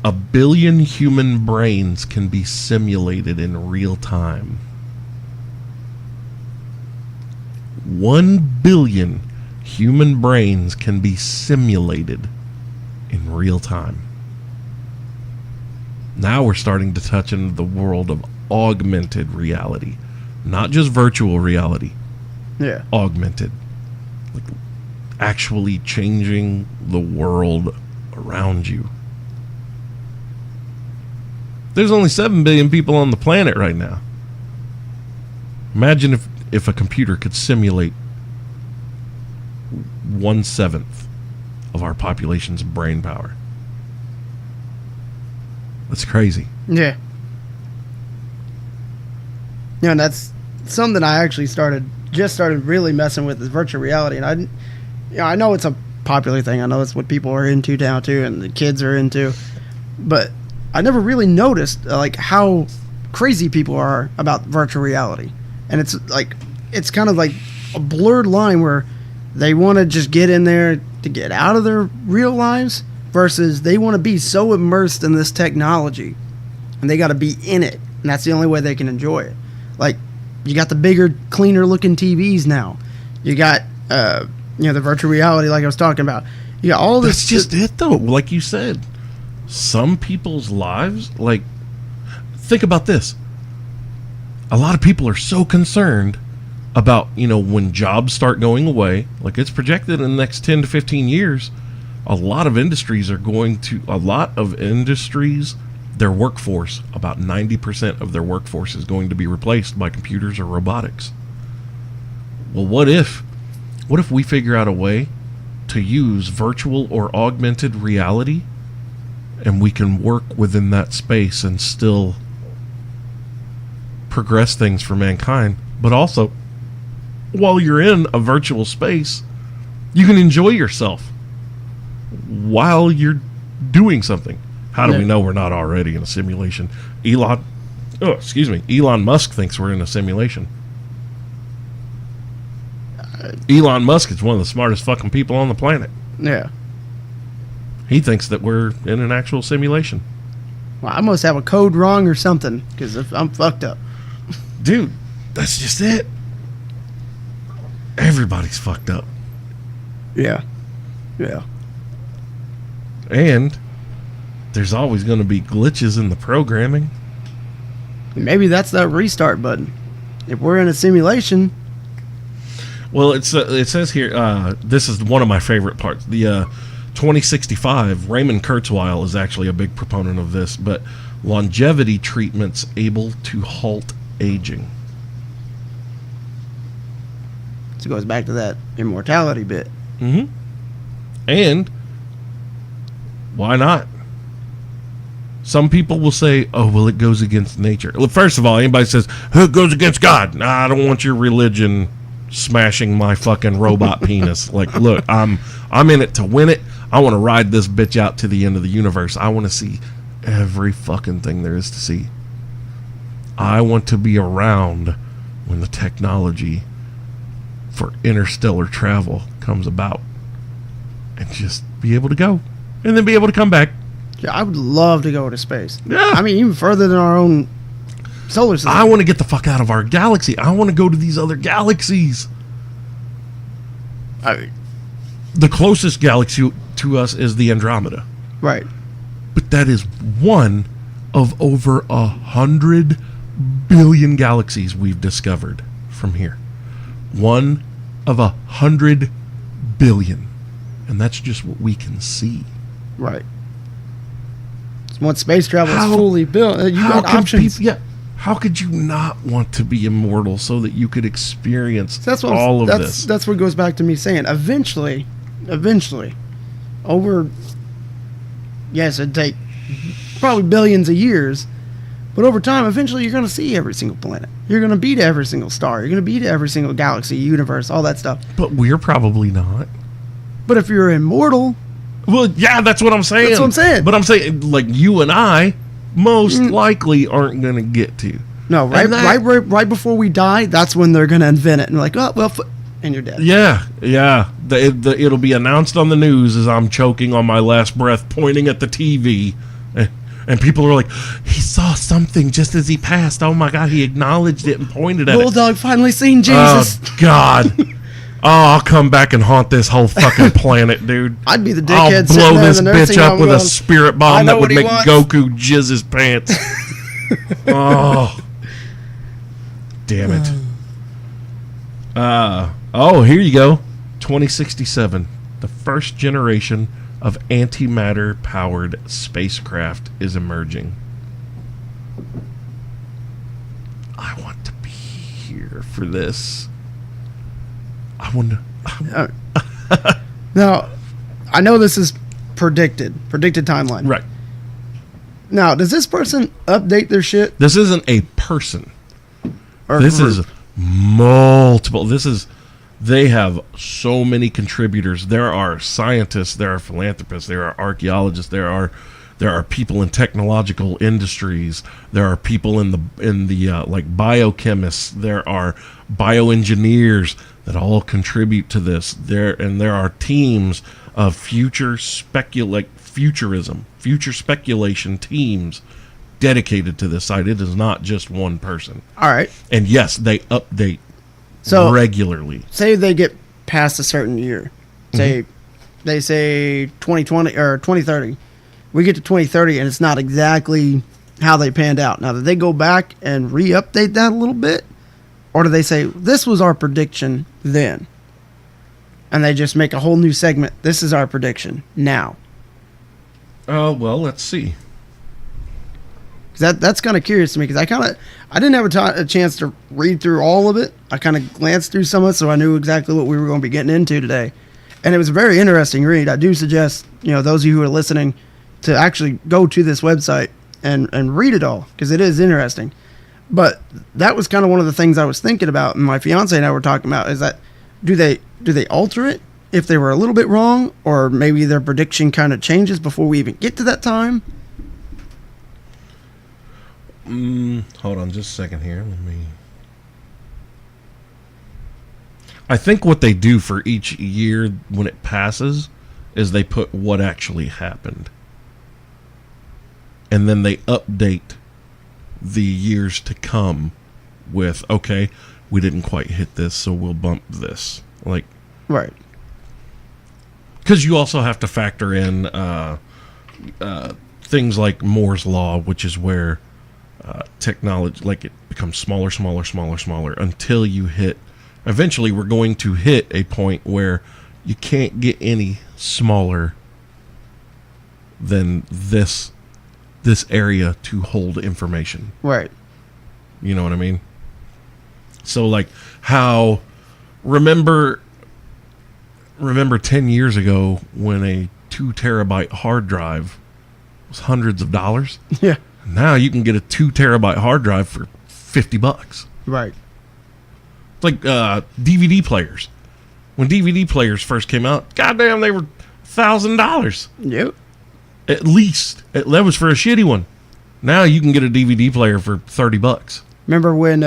1 billion human brains can be simulated in real time. 1 billion human brains can be simulated in real time. Now we're starting to touch into the world of augmented reality. Not just virtual reality. Yeah. Augmented. Like actually changing the world around you. There's only 7 billion people on the planet right now. Imagine if a computer could simulate 1/7 of our population's brain power. That's crazy. Yeah. Yeah, and that's something I actually started really messing with, is virtual reality. And I know it's a popular thing. I know it's what people are into now too, and the kids are into. But I never really noticed like how crazy people are about virtual reality. And it's kind of like a blurred line where they want to just get in there to get out of their real lives versus they want to be so immersed in this technology and they got to be in it, and that's the only way they can enjoy it. Like, you got the bigger, cleaner looking TVs now. You got the virtual reality like I was talking about. You got all this. That's just it though. Like you said, some people's lives, like, think about this. A lot of people are so concerned about, when jobs start going away, like it's projected in the next 10 to 15 years, a lot of industries, their workforce, about 90% of their workforce is going to be replaced by computers or robotics. Well, what if we figure out a way to use virtual or augmented reality and we can work within that space and still progress things for mankind, but also while you're in a virtual space, you can enjoy yourself while you're doing something. How do we know we're not already in a simulation? Elon Musk thinks we're in a simulation. Elon Musk is one of the smartest fucking people on the planet. Yeah. He thinks that we're in an actual simulation. Well, I must have a code wrong or something, because I'm fucked up. Dude, that's just it. Everybody's fucked up. Yeah. Yeah. And there's always going to be glitches in the programming. Maybe that's that restart button. If we're in a simulation. Well, it says here, this is one of my favorite parts. The 2065, Raymond Kurzweil is actually a big proponent of this, but longevity treatments able to halt aging. So it goes back to that immortality bit. Mm-hmm. And why not? Some people will say, oh, well, it goes against nature. Well, first of all, anybody says, it goes against God. Nah, I don't want your religion smashing my fucking robot penis. Like, look, I'm in it to win it. I want to ride this bitch out to the end of the universe. I want to see every fucking thing there is to see. I want to be around when the technology for interstellar travel comes about and just be able to go and then be able to come back. Yeah, I would love to go into space. Yeah. I mean, even further than our own solar system. I want to get the fuck out of our galaxy. I want to go to these other galaxies. The closest galaxy to us is the Andromeda. Right. But that is one of over 100 billion galaxies we've discovered from here. One of 100 billion. And that's just what we can see. Right. Once space travel is fully built, you got options. How could you not want to be immortal so that you could experience That's this? That's what goes back to me saying, eventually, over, yes, it'd take probably billions of years, but over time, eventually you're going to see every single planet. You're going to be to every single star. You're going to be to every single galaxy, universe, all that stuff. But we're probably not. But if you're immortal... Well, yeah, that's what I'm saying. That's what I'm saying. But I'm saying, like, you and I most likely aren't going to get to. No, right before we die, that's when they're going to invent it. And like, oh, well, and you're dead. Yeah. It'll be announced on the news as I'm choking on my last breath, pointing at the TV. And people are like, he saw something just as he passed. Oh, my God, he acknowledged it and pointed at Bulldog finally seen Jesus. Oh, God. I'll come back and haunt this whole fucking planet, dude. I'd be the dickhead. I'll blow this bitch up with a spirit bomb that would make Goku jizz his pants. Oh. Damn it. Here you go. 2067. The first generation of antimatter-powered spacecraft is emerging. I want to be here for this. I wonder. Now, I know this is predicted timeline. Right. Now, does this person update their shit? This isn't a person. This group? is multiple. They have so many contributors. There are scientists, there are philanthropists, there are archaeologists, there are people in technological industries, there are people in the like biochemists, there are bioengineers that all contribute to this. There are teams of future speculation teams dedicated to this site. It is not just one person. All right. And yes, they update regularly. Say they get past a certain year. Say they say 2020 or 2030. We get to 2030 and it's not exactly how they panned out. Now, do they go back and re-update that a little bit? Or do they say, this was our prediction then? And they just make a whole new segment. This is our prediction now. Well, let's see. That's kind of curious to me because I didn't have a chance to read through all of it. I kind of glanced through some of it, so I knew exactly what we were going to be getting into today. And it was a very interesting read. I do suggest, those of you who are listening to actually go to this website and read it all because it is interesting. But that was kind of one of the things I was thinking about, and my fiance and I were talking about, is that do they alter it if they were a little bit wrong, or maybe their prediction kind of changes before we even get to that time? Hold on just a second here. I think what they do for each year when it passes is they put what actually happened. And then they update the years to come with, okay, we didn't quite hit this, so we'll bump this. Like, right. Because you also have to factor in things like Moore's Law, which is where technology, like, it becomes smaller until you hit. Eventually, we're going to hit a point where you can't get any smaller than this area to hold information. Right. You know what I mean? So, like, how remember 10 years ago when a 2 terabyte hard drive was hundreds of dollars? Yeah. Now you can get a 2 terabyte hard drive for $50. Right. It's like DVD players. When DVD players first came out, goddamn, they were $1,000. Yep. At least. That was for a shitty one. Now you can get a DVD player for $30. Remember when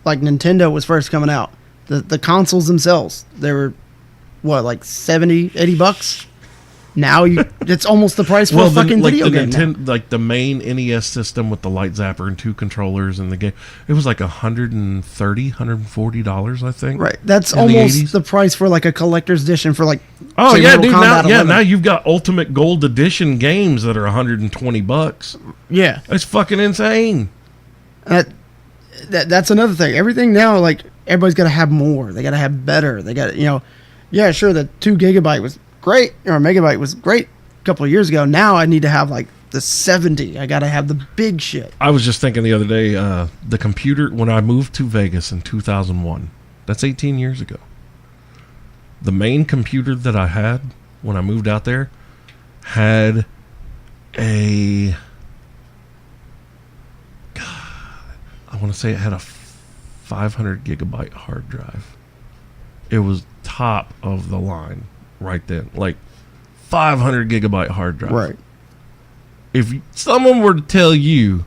like Nintendo was first coming out? The consoles themselves, they were what, like $70, $80? Now it's almost the price for a fucking video game. Like the main NES system with the light zapper and 2 controllers in the game, it was like $140, I think. Right, that's in almost the price for like a collector's edition for like. Oh say, yeah, Mortal dude! Kombat Now, 11. now you've got Ultimate Gold Edition games that are $120. Yeah, It's fucking insane. That's another thing. Everything now, like everybody's got to have more. They got to have better. They got yeah, sure. The 2 gigabyte was great, or a megabyte was great a couple of years ago. Now I need to have like the 70. I got to have the big shit. I was just thinking the other day, the computer, when I moved to Vegas in 2001, that's 18 years ago. The main computer that I had when I moved out there had I want to say it had a 500 gigabyte hard drive. It was top of the line right then. Like 500 gigabyte hard drive. Right. If someone were to tell you,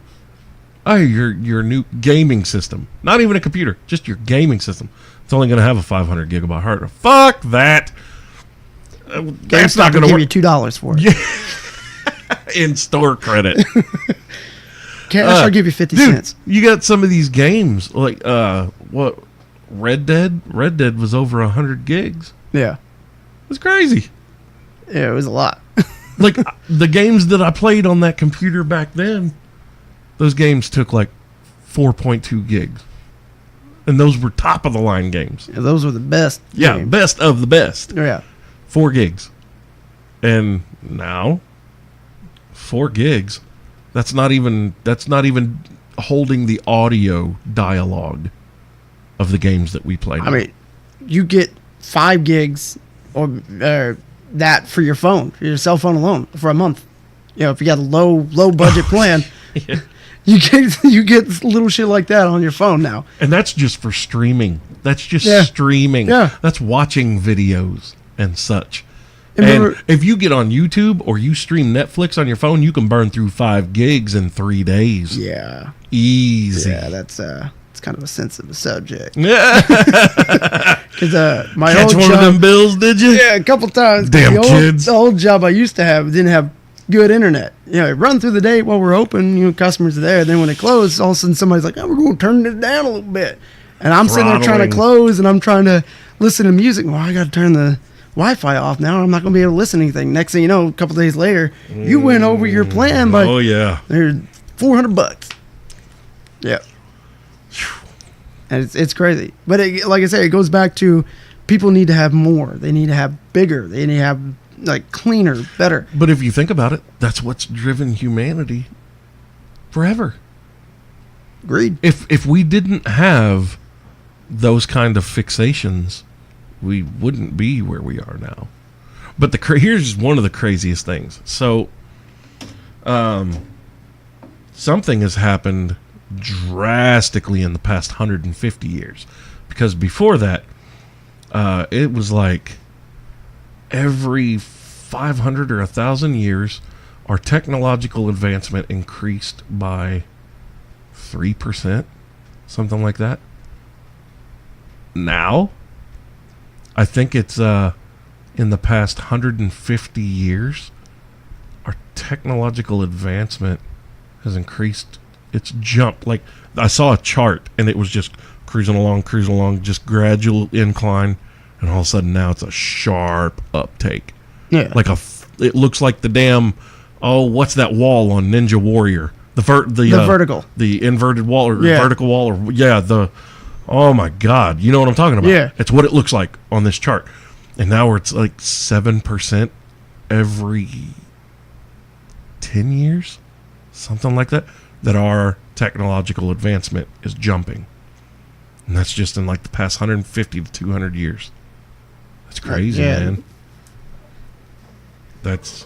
oh, your new gaming system, not even a computer, just your gaming system, it's only going to have a 500 gigabyte hard drive. Fuck that. That's not going to give work. you $2 for it. Yeah. In store credit. Cash, I'll give you 50 cents. You got some of these games like what? Red Dead. Red Dead was over 100 gigs. Yeah. It was crazy. Yeah, it was a lot. Like the games that I played on that computer back then, those games took like 4.2 gigs. And those were top of the line games. Yeah, those were the best. Yeah, games. best of the best. Yeah. 4 gigs. And now 4 gigs. That's not even holding the audio dialogue of the games that we played. I mean, you get 5 gigs or that for your phone, for your cell phone alone, for a month. If you got a low budget plan, yeah. you get little shit like that on your phone now. And that's just for streaming. That's just streaming. Yeah. That's watching videos and such. And if you get on YouTube or you stream Netflix on your phone, you can burn through 5 gigs in 3 days. Yeah. Easy. Yeah, that's it's kind of a sensitive subject. Yeah. Because my Catch old one job, of them bills, did you? yeah, a couple times. Damn kids. The old job I used to have didn't have good internet. It run through the day while we're open. Customers are there. Then when it closed, all of a sudden somebody's like, "Oh, we're going to turn it down a little bit," and I'm sitting there trying to close, and I'm trying to listen to music. Well, I got to turn the Wi-Fi off now. I'm not going to be able to listen to anything. Next thing you know, a couple days later, you went over your plan by there's $400. Yeah. And it's crazy. But like I said, it goes back to people need to have more. They need to have bigger. They need to have like cleaner, better. But if you think about it, that's what's driven humanity forever. Agreed. If we didn't have those kind of fixations, we wouldn't be where we are now. But here's one of the craziest things. So, something has happened drastically in the past 150 years, because before that, it was like every 500 or 1,000 years, our technological advancement increased by 3%, something like that. Now, I think it's in the past 150 years, our technological advancement has increased. It's jumped. Like, I saw a chart, and it was just cruising along, just gradual incline, and all of a sudden now it's a sharp uptake. Yeah. Like it looks like the damn, what's that wall on Ninja Warrior? The vertical. The inverted wall or vertical wall or oh my God. You know what I'm talking about? Yeah. It's what it looks like on this chart. And now it's like 7% every 10 years, something like that our technological advancement is jumping. And that's just in like the past 150 to 200 years. That's crazy, man. That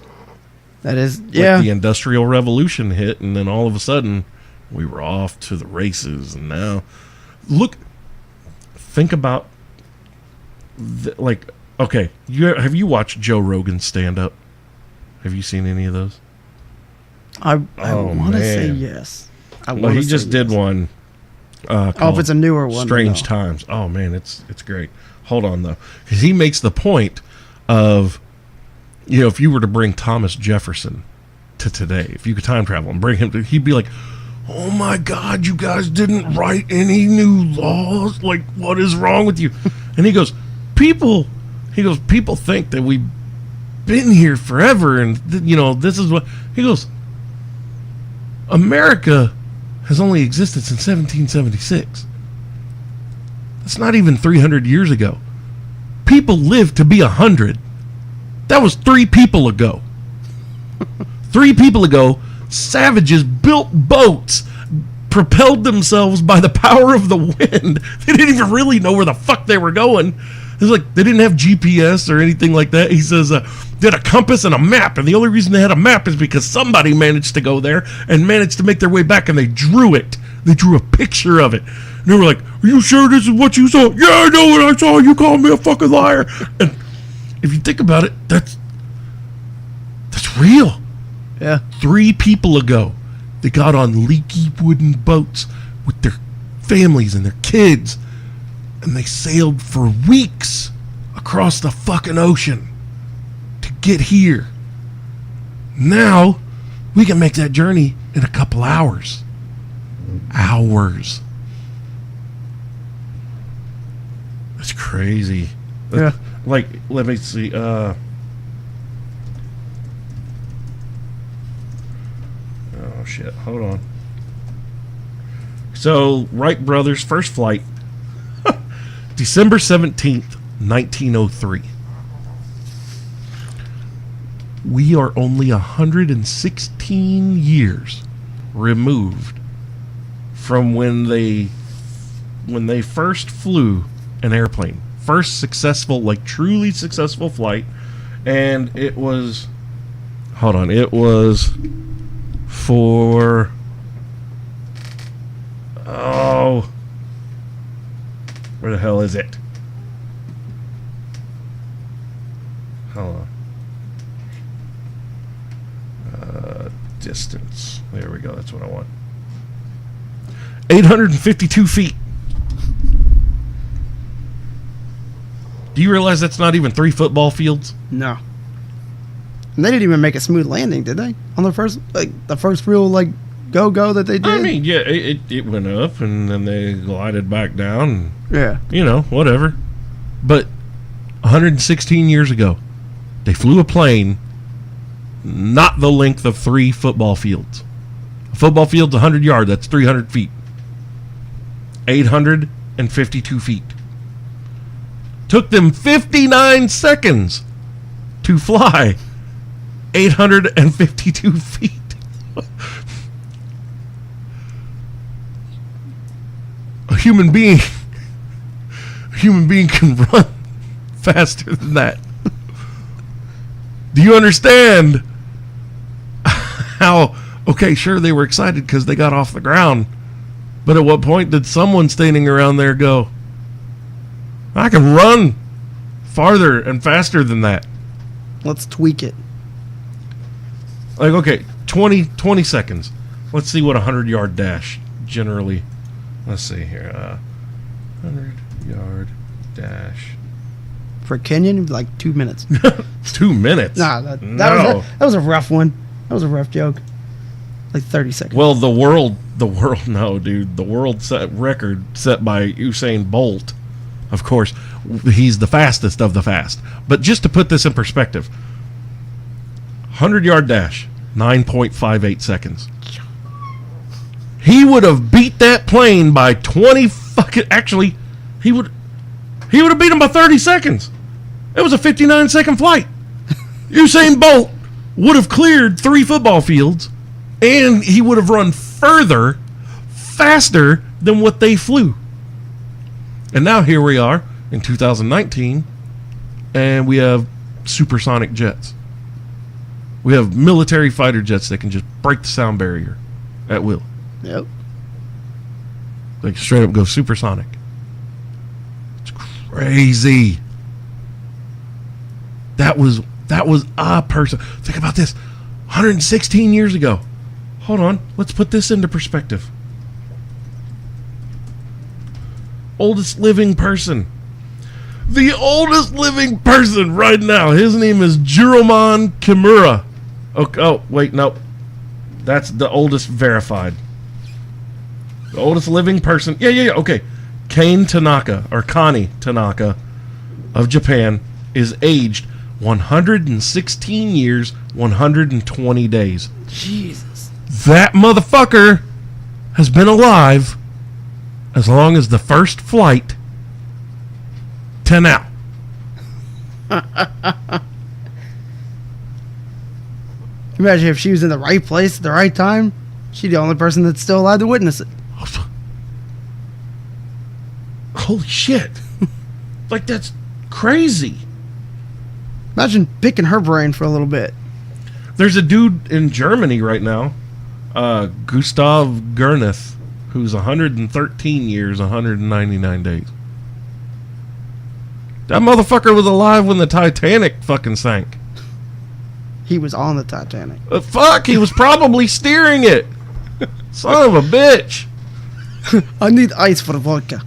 is the Industrial Revolution hit, and then all of a sudden we were off to the races. And now think about okay, have you watched Joe Rogan's stand-up? Have you seen any of those? I want to say yes. Well, he just did one. If it's a newer one. Strange Times. Oh, man, it's great. Hold on, though. Because he makes the point of You know, if you were to bring Thomas Jefferson to today, if you could time travel and bring him to, he'd be like, oh my God, you guys didn't write any new laws? Like, what is wrong with you? And he goes, people think that we've been here forever, and, you know, this is what, he goes, America has only existed since 1776. That's not even 300 years ago. People lived to be 100. That was 3 people ago. 3 people ago, savages built boats, propelled themselves by the power of the wind. They didn't even really know where the fuck they were going. It's like they didn't have GPS or anything like that. He says they had a compass and a map, and the only reason they had a map is because somebody managed to go there and managed to make their way back, and they drew it. They drew a picture of it. And they were like, are you sure this is what you saw? Yeah, I know what I saw. You called me a fucking liar. And if you think about it, that's real. Yeah. 3 people ago, they got on leaky wooden boats with their families and their kids, and they sailed for weeks across the fucking ocean to get here. Now, we can make that journey in a couple hours. Hours. That's crazy. Yeah. Like, let me see. Oh, shit. Hold on. So, Wright brothers' first flight, December 17th, 1903. We are only 116 years removed from when they first flew an airplane. First successful, like truly successful flight. And it was, hold on, it was for, oh, where the hell is it? Hold on. Distance. There we go. That's what I want. 852 feet. Do you realize that's not even 3 football fields? No. And they didn't even make a smooth landing, did they? On the first real go that they did. I mean, yeah, it went up and then they glided back down. Yeah. You know, whatever. But 116 years ago, they flew a plane not the length of 3 football fields. A football field's 100 yards. That's 300 feet. 852 feet. Took them 59 seconds to fly 852 feet. A human being can run faster than that. Do you understand how, okay, sure, they were excited because they got off the ground, but at what point did someone standing around there go, I can run farther and faster than that? Let's tweak it. Like, okay, 20 seconds. Let's see what a 100-yard dash generally, let's see here, 100-yard dash. For Kenyon, it'd be like 2 minutes. 2 minutes? Nah, that was a rough one. That was a rough joke. Like 30 seconds. Well, the world, no, dude. The world record set by Usain Bolt, of course, he's the fastest of the fast. But just to put this in perspective, 100-yard dash, 9.58 seconds. He would have beat that plane by 20 fucking... Actually, he would have beat him by 30 seconds. It was a 59-second flight. Usain Bolt would have cleared 3 football fields, and he would have run further, faster than what they flew. And now here we are in 2019, and we have supersonic jets. We have military fighter jets that can just break the sound barrier at will. Yep. Like straight up go supersonic. It's crazy. That was a person. Think about this. 116 years ago. Hold on. Let's put this into perspective. Oldest living person. The oldest living person right now. His name is Juromon Kimura. Oh, wait, no. That's the oldest verified. The oldest living person. Yeah. Okay. Kane Tanaka, or Kani Tanaka of Japan, is aged 116 years, 120 days. Jesus. That motherfucker has been alive as long as the first flight to now. Imagine if she was in the right place at the right time. She's the only person that's still allowed to witness it. Holy shit. Like, that's crazy. Imagine picking her brain for a little bit. There's a dude in Germany right now, Gustav Gerneth, who's 113 years, 199 days. That motherfucker was alive when the Titanic fucking sank. He was on the Titanic. Fuck, he was probably steering it. Son of a bitch. I need ice for the vodka.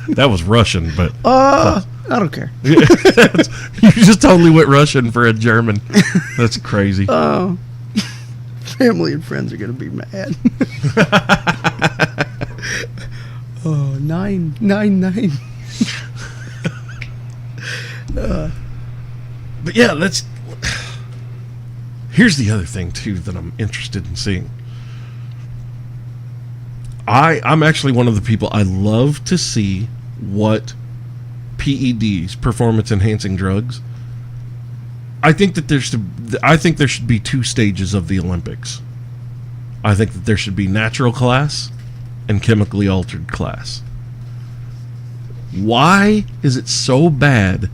That was Russian, but... I don't care. You just totally went Russian for a German. That's crazy. Oh. Family and friends are going to be mad. Oh, 999. But yeah, let's... Here's the other thing, too, that I'm interested in seeing. I'm actually one of the people, I love to see what PEDs, performance-enhancing drugs. I think that there should be two stages of the Olympics. I think that there should be natural class and chemically altered class. Why is it so bad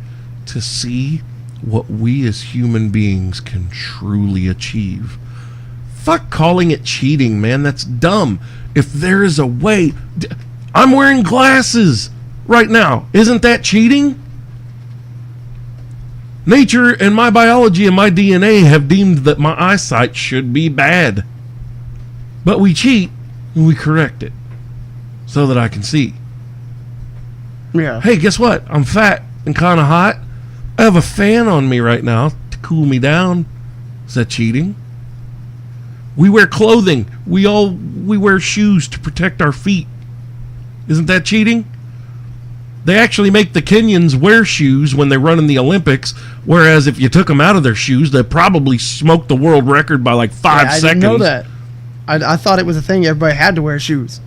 to see what we as human beings can truly achieve? Fuck calling it cheating, man. That's dumb. If there is a way... I'm wearing glasses right now. Isn't that cheating? Nature and my biology and my DNA have deemed that my eyesight should be bad. But we cheat and we correct it so that I can see. Yeah. Hey, guess what? I'm fat and kind of hot. I have a fan on me right now to cool me down. Is that cheating? We wear clothing. We wear shoes to protect our feet. Isn't that cheating? They actually make the Kenyans wear shoes when they run in the Olympics, whereas if you took them out of their shoes, they'd probably smoke the world record by like 5 seconds. I didn't know that. I thought it was a thing everybody had to wear shoes.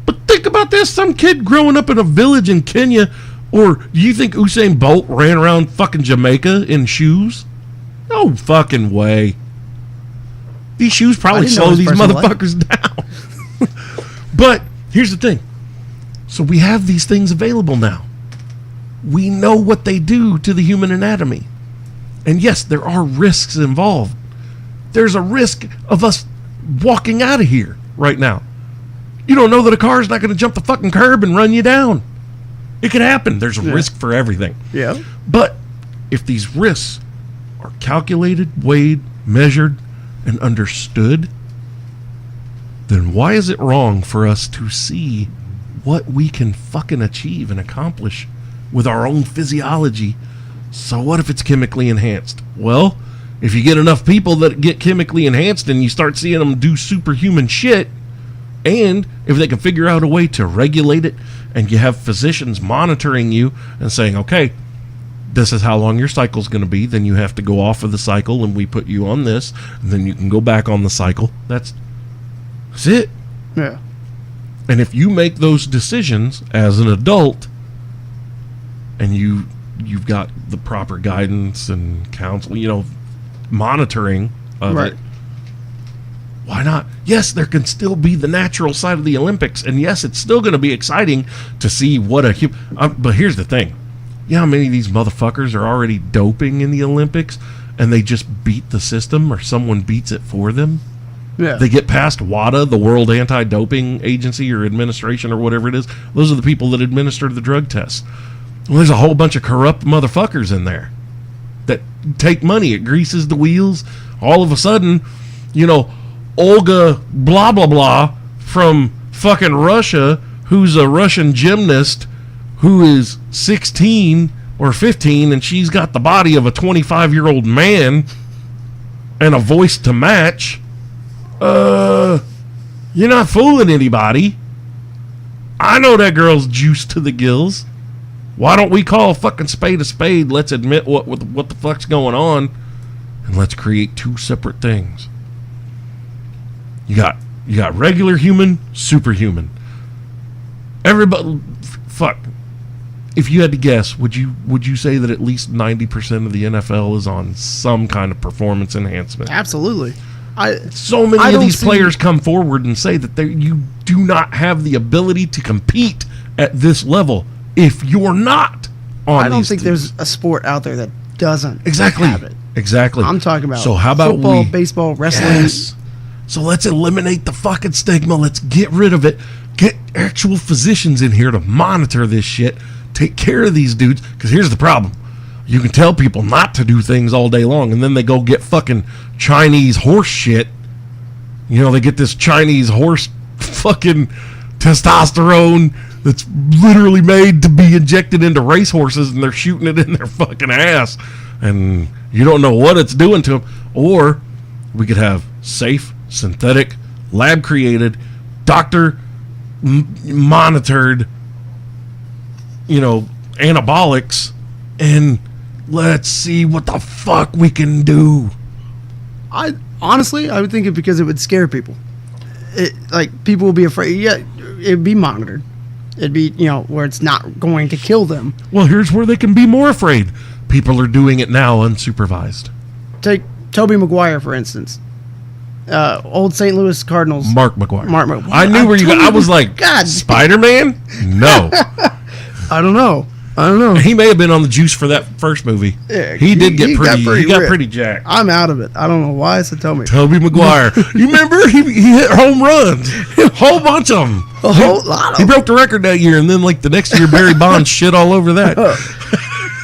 But think about this. Some kid growing up in a village in Kenya, or do you think Usain Bolt ran around fucking Jamaica in shoes? No fucking way. These shoes probably slow these motherfuckers down. But here's the thing. So we have these things available now. We know what they do to the human anatomy. And yes, there are risks involved. There's a risk of us walking out of here right now. You don't know that a car is not going to jump the fucking curb and run you down. It could happen. There's a risk for everything. Yeah. But if these risks are calculated, weighed, measured, and understood, then why is it wrong for us to see what we can fucking achieve and accomplish with our own physiology? So what if it's chemically enhanced? Well, if you get enough people that get chemically enhanced and you start seeing them do superhuman shit, and if they can figure out a way to regulate it, and you have physicians monitoring you and saying, okay, this is how long your cycle's going to be, then you have to go off of the cycle and we put you on this, and then you can go back on the cycle. That's it. Yeah. And if you make those decisions as an adult and you've got the proper guidance and counsel, monitoring of it, why not? Yes, there can still be the natural side of the Olympics, and yes, it's still going to be exciting to see what but here's the thing. You know how many of these motherfuckers are already doping in the Olympics and they just beat the system or someone beats it for them? Yeah. They get past WADA, the World Anti-Doping Agency or Administration or whatever it is. Those are the people that administer the drug tests. Well, there's a whole bunch of corrupt motherfuckers in there that take money. It greases the wheels. All of a sudden, Olga blah, blah, blah from fucking Russia, who's a Russian gymnast, who is 16 or 15 and she's got the body of a 25-year-old man and a voice to match, you're not fooling anybody. I know that girl's juiced to the gills. Why don't we call a fucking spade a spade? Let's admit what the fuck's going on, and let's create two separate things. You got regular human, superhuman. Everybody, fuck. If you had to guess, would you say that at least 90% of the NFL is on some kind of performance enhancement? Absolutely. So many of these players come forward and say that you do not have the ability to compete at this level if you're not on. I don't think there's a sport out there that doesn't have it. Exactly. I'm talking about. So how about football, baseball, wrestling? Yes. So let's eliminate the fucking stigma. Let's get rid of it. Get actual physicians in here to monitor this shit. Take care of these dudes. Because here's the problem. You can tell people not to do things all day long, and then they go get fucking Chinese horse shit. You know, they get this Chinese horse fucking testosterone that's literally made to be injected into racehorses, and they're shooting it in their fucking ass. And you don't know what it's doing to them. Or we could have safe, synthetic, lab-created, doctor-monitored, anabolics, and let's see what the fuck we can do. I would think it because it would scare people. People will be afraid. Yeah, it'd be monitored. It'd be, where it's not going to kill them. Well, here's where they can be more afraid. People are doing it now unsupervised. Take Tobey Maguire, for instance. Old St. Louis Cardinals. Mark Maguire. I knew where you got. I was like, God, Spider-Man? No. I don't know. He may have been on the juice for that first movie. Yeah, he got ripped. pretty jacked. I'm out of it. I don't know why, so tell me. Tobey Maguire. You remember? He hit home runs. A whole bunch of them. A whole lot of them. He broke the record that year, and then the next year, Barry Bonds shit all over that.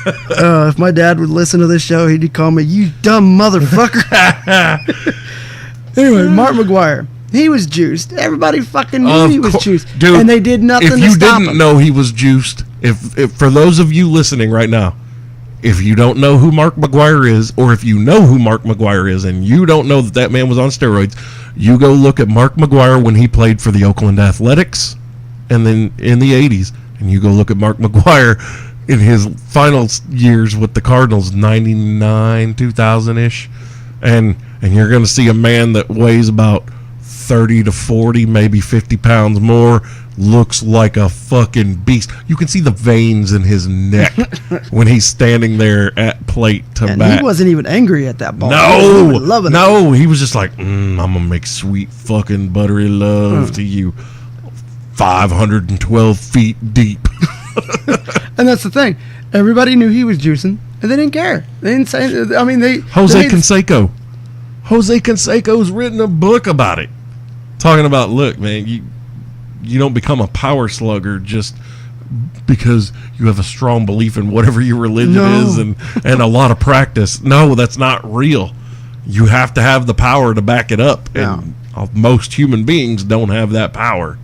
If my dad would listen to this show, he'd call me, "You dumb motherfucker." Anyway, Mark Maguire. He was juiced. Everybody fucking knew he was juiced. Dude, and they did nothing to stop him. If you didn't know he was juiced, if for those of you listening right now, if you don't know who Mark Maguire is, or if you know who Mark Maguire is and you don't know that man was on steroids, you go look at Mark Maguire when he played for the Oakland Athletics and then in the 80s, and you go look at Mark Maguire in his final years with the Cardinals, 99, 2000-ish, and you're going to see a man that weighs about 30 to 40, maybe 50 pounds more, looks like a fucking beast. You can see the veins in his neck when he's standing there at plate to bat. And he wasn't even angry at that ball. No, he was just like, I'm going to make sweet fucking buttery love to you 512 feet deep. And that's the thing. Everybody knew he was juicing, and they didn't care. They didn't say, Jose Canseco's written a book about it. Talking about, look, man, you don't become a power slugger just because you have a strong belief in whatever your religion is and a lot of practice. No, that's not real. You have to have the power to back it up. And most human beings don't have that power.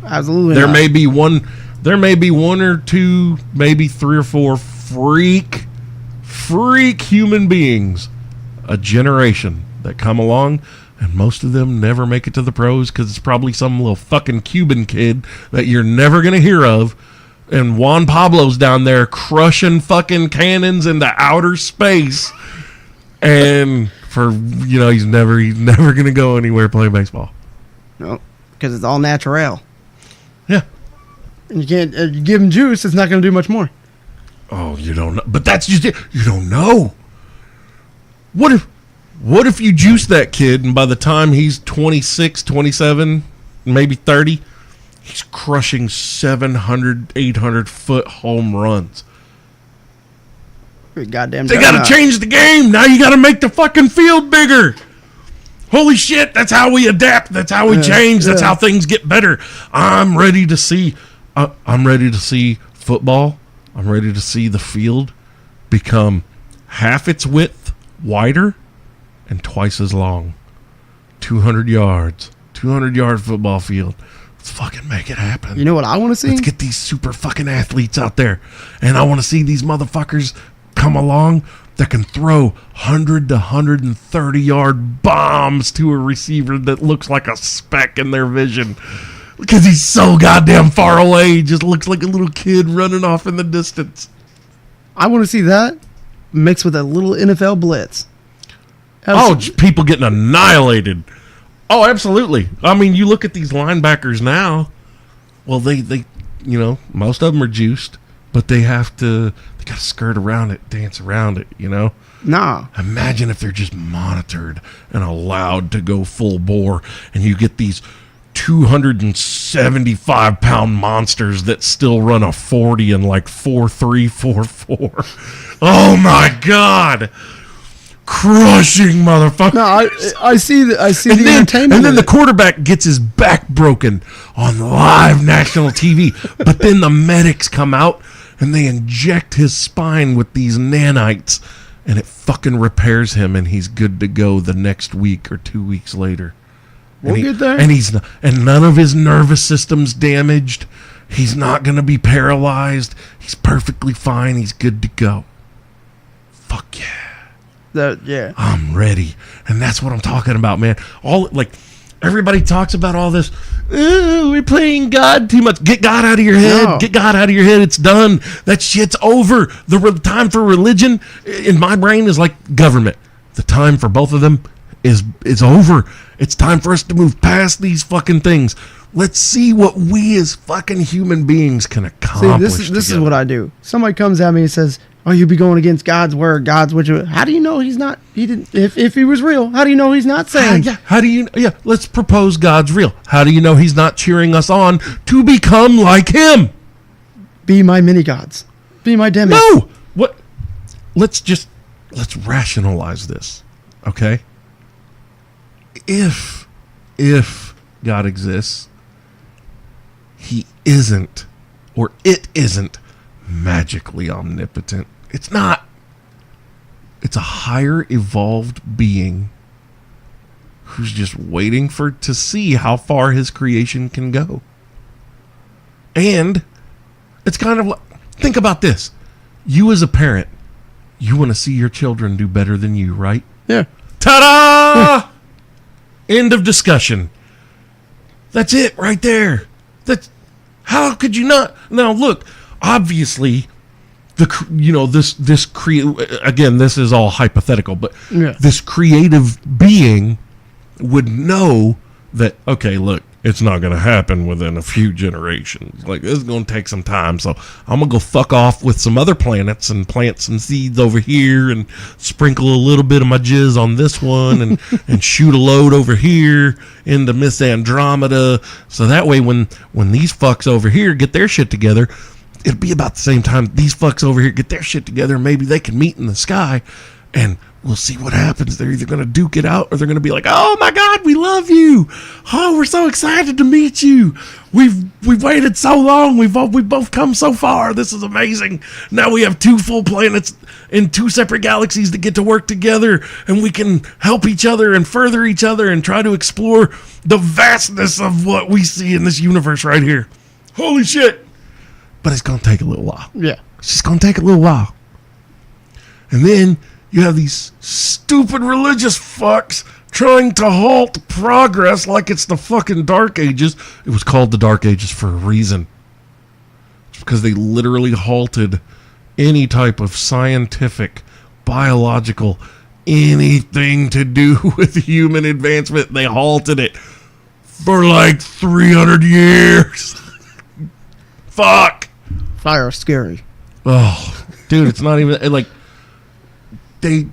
Absolutely There may be one or two, maybe three or four freak human beings a generation that come along, and most of them never make it to the pros because it's probably some little fucking Cuban kid that you're never going to hear of, and Juan Pablo's down there crushing fucking cannons into outer space, and he's never going to go anywhere playing baseball. No, because it's all natural. Yeah. And you can't you give him juice, it's not going to do much more. Oh, you don't know. But that's just it. You don't know. What if you juice that kid and by the time he's 26, 27, maybe 30, he's crushing 700, 800-foot home runs? Goddamn. They got to change the game. Now you got to make the fucking field bigger. Holy shit, that's how we adapt. That's how we change. That's how things get better. I'm ready to see football. I'm ready to see the field become half its width wider and twice as long. 200 yards. 200-yard football field. Let's fucking make it happen. You know what I want to see? Let's get these super fucking athletes out there. And I want to see these motherfuckers come along that can throw 100 to 130 yard bombs to a receiver that looks like a speck in their vision. Because he's so goddamn far away. He just looks like a little kid running off in the distance. I want to see that mixed with a little NFL blitz. People getting annihilated. Oh, absolutely. I mean, you look at these linebackers now. Well, they most of them are juiced, but they got to skirt around it, dance around it, Nah. Imagine if they're just monitored and allowed to go full bore, and you get these 275-pound monsters that still run a 40 in like 4.3, 4.4. Oh my God. Crushing motherfucker. No, I see the entertainment. And then the quarterback gets his back broken on live national TV. But then the medics come out and they inject his spine with these nanites, and it fucking repairs him, and he's good to go the next week or 2 weeks later. We'll get there. And none of his nervous system's damaged. He's not going to be paralyzed. He's perfectly fine. He's good to go. Fuck yeah. Yeah. I'm ready. And that's what I'm talking about, man. Everybody talks about all this. We're playing God too much. Get God out of your head. No. Get God out of your head. It's done. That shit's over. The time for religion in my brain is like government. The time for both of them is over. It's time for us to move past these fucking things. Let's see what we as fucking human beings can accomplish. See, this is what I do. Somebody comes at me and says, "Oh, you be going against God's word, God's what you." How do you know he's not? He didn't. If he was real, how do you know he's not saying? How do you? Yeah, let's propose God's real. How do you know he's not cheering us on to become like him? Be my mini gods. Be my demi. No. What? Let's rationalize this, okay? If God exists, he isn't, or it isn't, magically omnipotent. It's not. It's a higher evolved being who's just waiting to see how far his creation can go. And it's kind of like, think about this. You as a parent, you want to see your children do better than you, right? Yeah. Ta-da! End of discussion. That's it right there. How could you not? Now look, obviously, again, this is all hypothetical, but this creative being would know that, okay, look, it's not going to happen within a few generations. Like, this is going to take some time, so I'm going to go fuck off with some other planets and plant some seeds over here and sprinkle a little bit of my jizz on this one and shoot a load over here into Miss Andromeda, so that way when these fucks over here get their shit together, it'll be about the same time these fucks over here get their shit together, and maybe they can meet in the sky, and we'll see what happens. They're either going to duke it out, or they're going to be like, "Oh my God, we love you. Oh, we're so excited to meet you. We've waited so long. We've both come so far. This is amazing. Now we have 2 full planets in 2 separate galaxies that get to work together, and we can help each other and further each other and try to explore the vastness of what we see in this universe right here. Holy shit." But it's going to take a little while. Yeah. It's just going to take a little while. And then you have these stupid religious fucks trying to halt progress like it's the fucking Dark Ages. It was called the Dark Ages for a reason. It's because they literally halted any type of scientific, biological, anything to do with human advancement. They halted it for like 300 years. Fuck. Fire is scary. Oh, dude, it's not even like the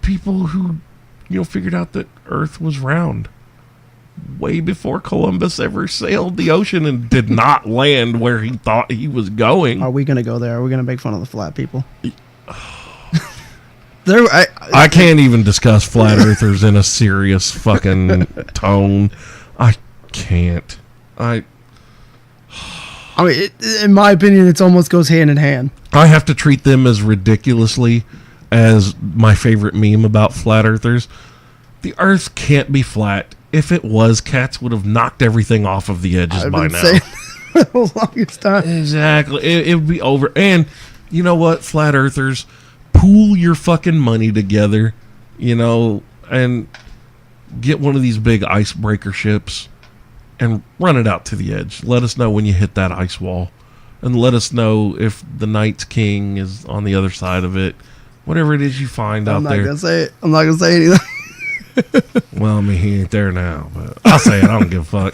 people who figured out that Earth was round way before Columbus ever sailed the ocean and did not land where he thought he was going. Are we gonna go there? Are we gonna make fun of the flat people? I can't even discuss flat earthers in a serious fucking tone. I can't. I mean, in my opinion, it almost goes hand in hand. I have to treat them as ridiculously as my favorite meme about flat earthers. The Earth can't be flat. if it was, cats would have knocked everything off of the edges I've by been now. saying for the longest time. Exactly. It would be over. And you know what, flat earthers, pool your fucking money together, and get one of these big icebreaker ships and run it out to the edge. Let us know when you hit that ice wall. And let us know if the Night's King is on the other side of it. Whatever it is you find out there. I'm not gonna say it. I'm not gonna say anything. Well, I mean, he ain't there now, but I'll say it. I don't give a fuck.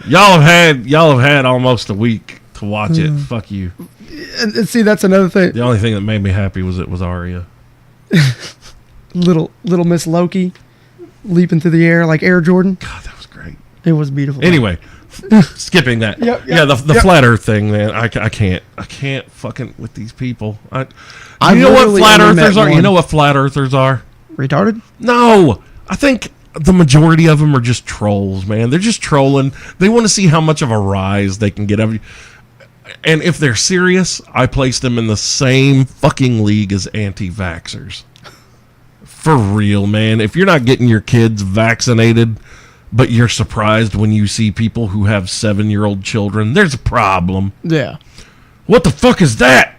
Y'all have had almost a week to watch it. Fuck you. And see, that's another thing. The only thing that made me happy was it was Arya. Little Miss Loki leaping through the air like Air Jordan. God, that was great. It was beautiful. Anyway, skipping that. Yep, The flat Earth thing, man. I can't fucking with these people. I you know what literally flat only earthers met are? You one. know what flat earthers are? Retarded? No, I think the majority of them are just trolls, man. They're just trolling. They want to see how much of a rise they can get. And if they're serious, I place them in the same fucking league as anti-vaxxers. For real, man. If you're not getting your kids vaccinated, but you're surprised when you see people who have 7-year-old children, there's a problem. Yeah. What the fuck is that?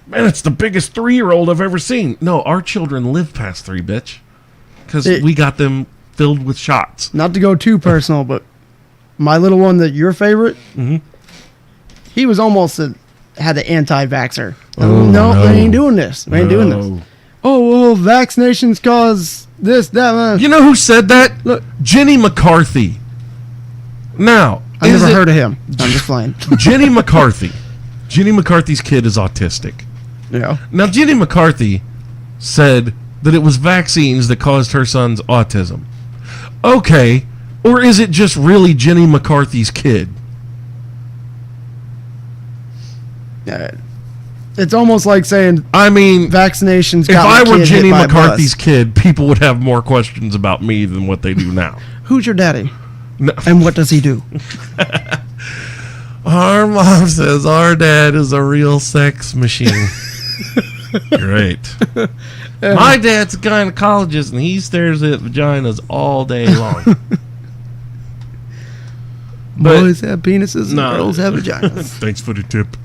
Man, it's the biggest 3-year-old I've ever seen. No, our children live past 3, bitch. Because we got them filled with shots. Not to go too personal, but my little one, your favorite, he was almost had the anti-vaxxer. No, I ain't doing this. I ain't doing this. Oh, well, vaccinations cause this, that. You know who said that? Look, Jenny McCarthy. Now, I never heard of him. I'm just playing. Jenny McCarthy. Jenny McCarthy's kid is autistic. Yeah. Now, Jenny McCarthy said that it was vaccines that caused her son's autism. Okay, or is it just really Jenny McCarthy's kid? It's almost like saying, I mean, vaccinations if got I my were kid Jenny hit by a McCarthy's bus. kid, people would have more questions about me than what they do now. Who's your daddy? No. And what does he do? Our mom says our dad is a real sex machine. Great. My dad's a gynecologist, and he stares at vaginas all day long. Boys have penises and No. girls have vaginas. Thanks for the tip.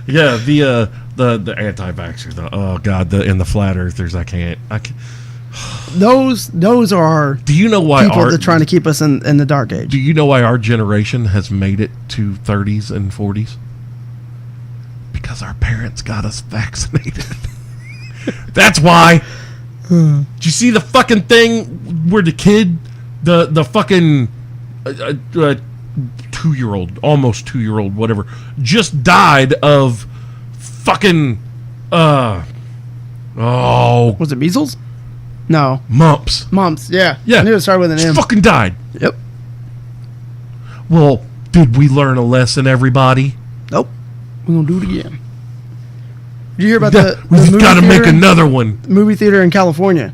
Yeah, the anti-vaxxers. Oh God, and the flat earthers. I can't. Those are Do you know why people that are trying to keep us in the dark age. Do you know why our generation has made it to 30s and 40s? Because our parents got us vaccinated. That's why. Did you see the fucking thing where the kid, the fucking 2-year-old, almost 2-year-old, whatever, just died of fucking Was it measles? No. mumps. Mumps, yeah. Yeah. I knew it started with an Just M. fucking died. Yep. Well, did we learn a lesson, everybody? Nope. We're going to do it again. Did you hear about We've got to make theater? another one. Movie theater in California?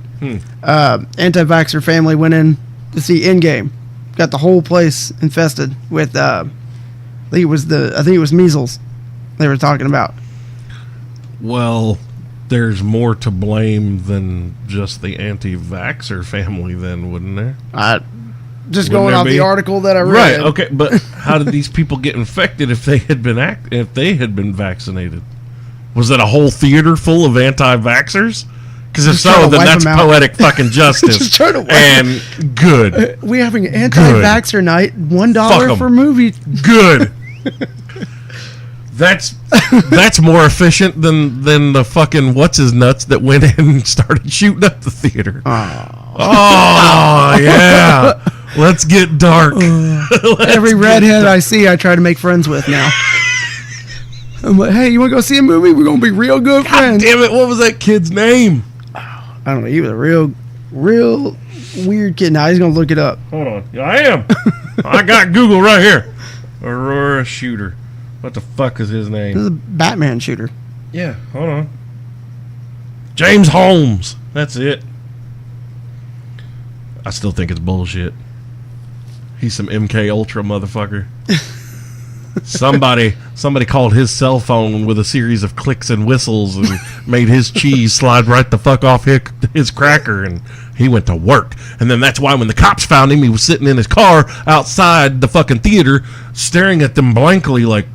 Anti-vaxxer family went in to see Endgame. Got the whole place infested with, I think it was measles they were talking about. Well, there's more to blame than just the anti-vaxxer family then, wouldn't there? Just Wouldn't going there off be? the article that I read. Right, okay, but how did these people get infected if they had been vaccinated? Was it a whole theater full of anti-vaxxers? Because if Just trying so, to then wipe that's them out. poetic fucking justice. Just trying to wipe and good. We're having an anti-vaxxer night, Fuck $1 'em. for movie. Good. That's more efficient than the fucking what's his nuts that went in and started shooting up the theater. Oh yeah. Let's get dark. Every redhead I see, I try to make friends with now. I'm like, hey, you want to go see a movie? We're going to be real good friends. Damn it, what was that kid's name? I don't know. He was a real weird kid. Now he's going to look it up. Hold on. I am. I got Google right here. Aurora Shooter. What the fuck is his This is name? a Batman shooter. Yeah, hold on. James Holmes. That's it. I still think it's bullshit. He's some MK Ultra motherfucker. Somebody called his cell phone with a series of clicks and whistles and made his cheese slide right the fuck off his cracker, and He went to work. And then that's why when the cops found him, he was sitting in his car outside the fucking theater staring at them blankly like,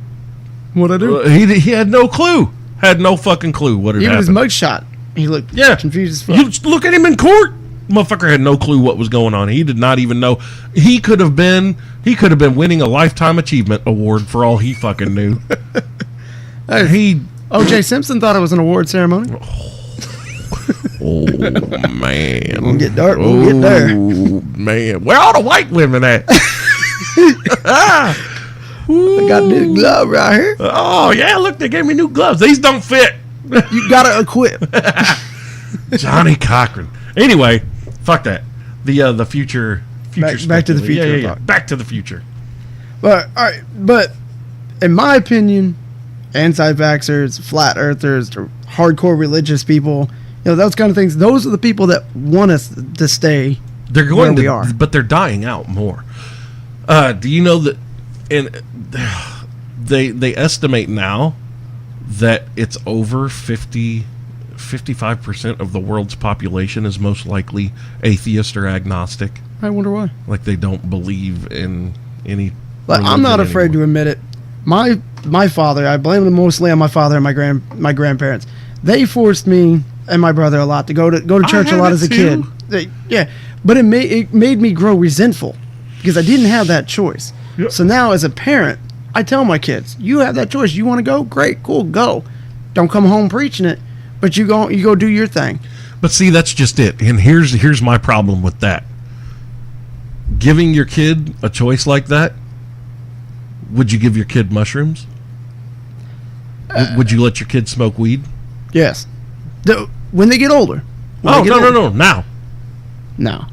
What'd I do? he had no clue. Had no fucking clue what had Even his happened. mugshot, he looked confused as fuck. You just look at him in court. Motherfucker had no clue what was going on. He did not even know. He could have been winning a lifetime achievement award for all he fucking knew. O.J. Simpson thought it was an award ceremony. Oh man, We'll get dark. We'll get there. Oh man, where all the white women at? I got a new glove right here. Oh yeah, look, they gave me new gloves. These don't fit. You gotta equip. Johnny Cochran. Anyway, fuck that. The future. Back to the future. Yeah. Back to the future. But all right, but in my opinion, anti-vaxxers, flat earthers, or hardcore religious people, those kind of things. Those are the people that want us to stay. They're going where we are, but they're dying out more. Do you know that? And they estimate now that it's over 55% of the world's population is most likely atheist or agnostic. I wonder why. Like they don't believe in any. But I'm not afraid to admit it. My father, I blame it mostly on my father and my grandparents. They forced me and my brother a lot to go to church a lot as a kid. But it made me grow resentful because I didn't have that choice. Yep. So now as a parent, I tell my kids, you have that choice. You want to go? Great, cool, go. Don't come home preaching it, but you go do your thing. But see, that's just it. And here's my problem with that. Giving your kid a choice like that, would you give your kid mushrooms? Would you let your kid smoke weed? Yes. When they get older. No. Now. No.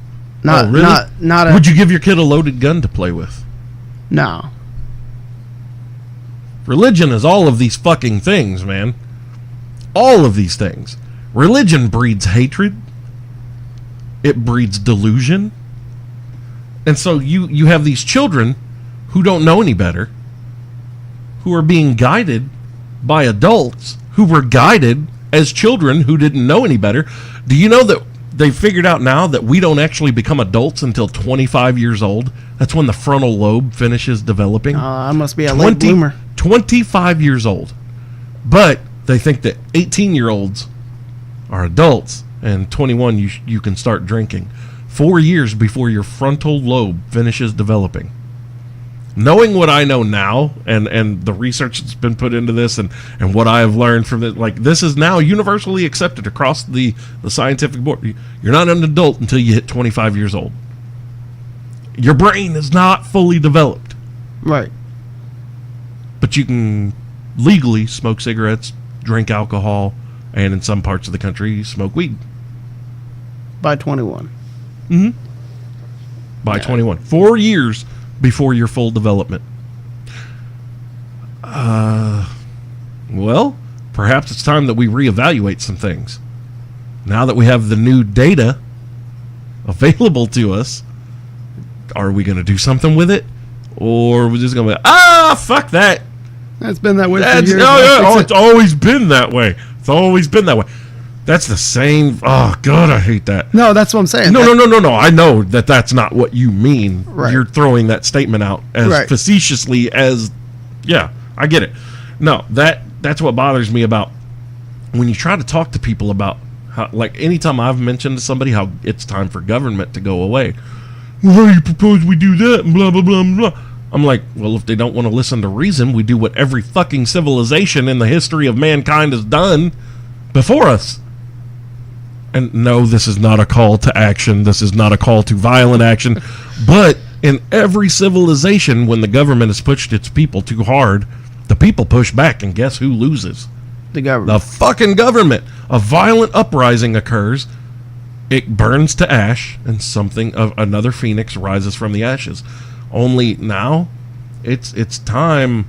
Really? Not Would you give your kid a loaded gun to play with? No. Religion is all of these fucking things, man. All of these things. Religion breeds hatred. It breeds delusion. And so you have these children who don't know any better, who are being guided by adults who were guided as children who didn't know any better. Do you know that they figured out now that we don't actually become adults until 25 years old? That's when the frontal lobe finishes developing. I must be a late bloomer. 25 years old. But they think that 18-year-olds are adults and 21 you can start drinking. 4 years before your frontal lobe finishes developing. Knowing what I know now and the research that's been put into this and what I have learned from it, like this is now universally accepted across the scientific board. You're not an adult until you hit 25 years old. Your brain is not fully developed. Right. But you can legally smoke cigarettes, drink alcohol, and in some parts of the country, smoke weed. By 21. Mm-hmm. By 21. 4 years before your full development. Well, perhaps it's time that we reevaluate some things. Now that we have the new data available to us, are we going to do something with it? Or are we just going to be, fuck that. That's been that way for years. It's always been that way. It's always been that way. That's the same. Oh, God, I hate that. No, that's what I'm saying. No. I know that that's not what you mean. Right. You're throwing that statement out as facetiously as, yeah, I get it. No, that's what bothers me about when you try to talk to people about how, like, anytime I've mentioned to somebody how it's time for government to go away. Well, how do you propose we do that? And blah, blah, blah, blah. I'm like, well, if they don't want to listen to reason, we do what every fucking civilization in the history of mankind has done before us. And no, this is not a call to action. This is not a call to violent action. But in every civilization, when the government has pushed its people too hard, the people push back, and guess who loses? The government. The fucking government. A violent uprising occurs. It burns to ash, and another phoenix rises from the ashes. Only now, it's time.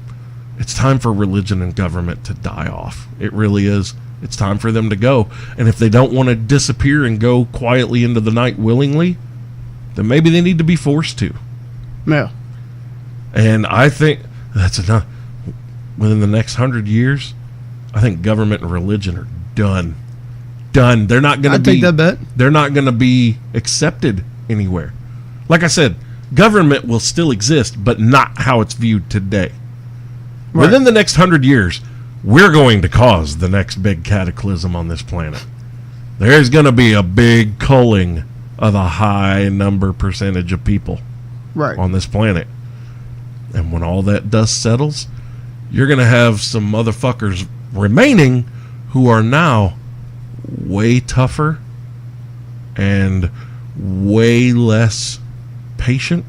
It's time for religion and government to die off. It really is. It's time for them to go. And if they don't want to disappear and go quietly into the night willingly, then maybe they need to be forced to. Yeah. And I think that's enough. Within the next 100 years, I think government and religion are done. done. They're not going to I'd be. take that bet. They're not going to be accepted anywhere. Like I said, government will still exist, but not how it's viewed today. Right. Within the next 100 years, we're going to cause the next big cataclysm on this planet. There's going to be a big culling of a high number percentage of people Right. on this planet. And when all that dust settles, you're going to have some motherfuckers remaining who are now way tougher and way less patient,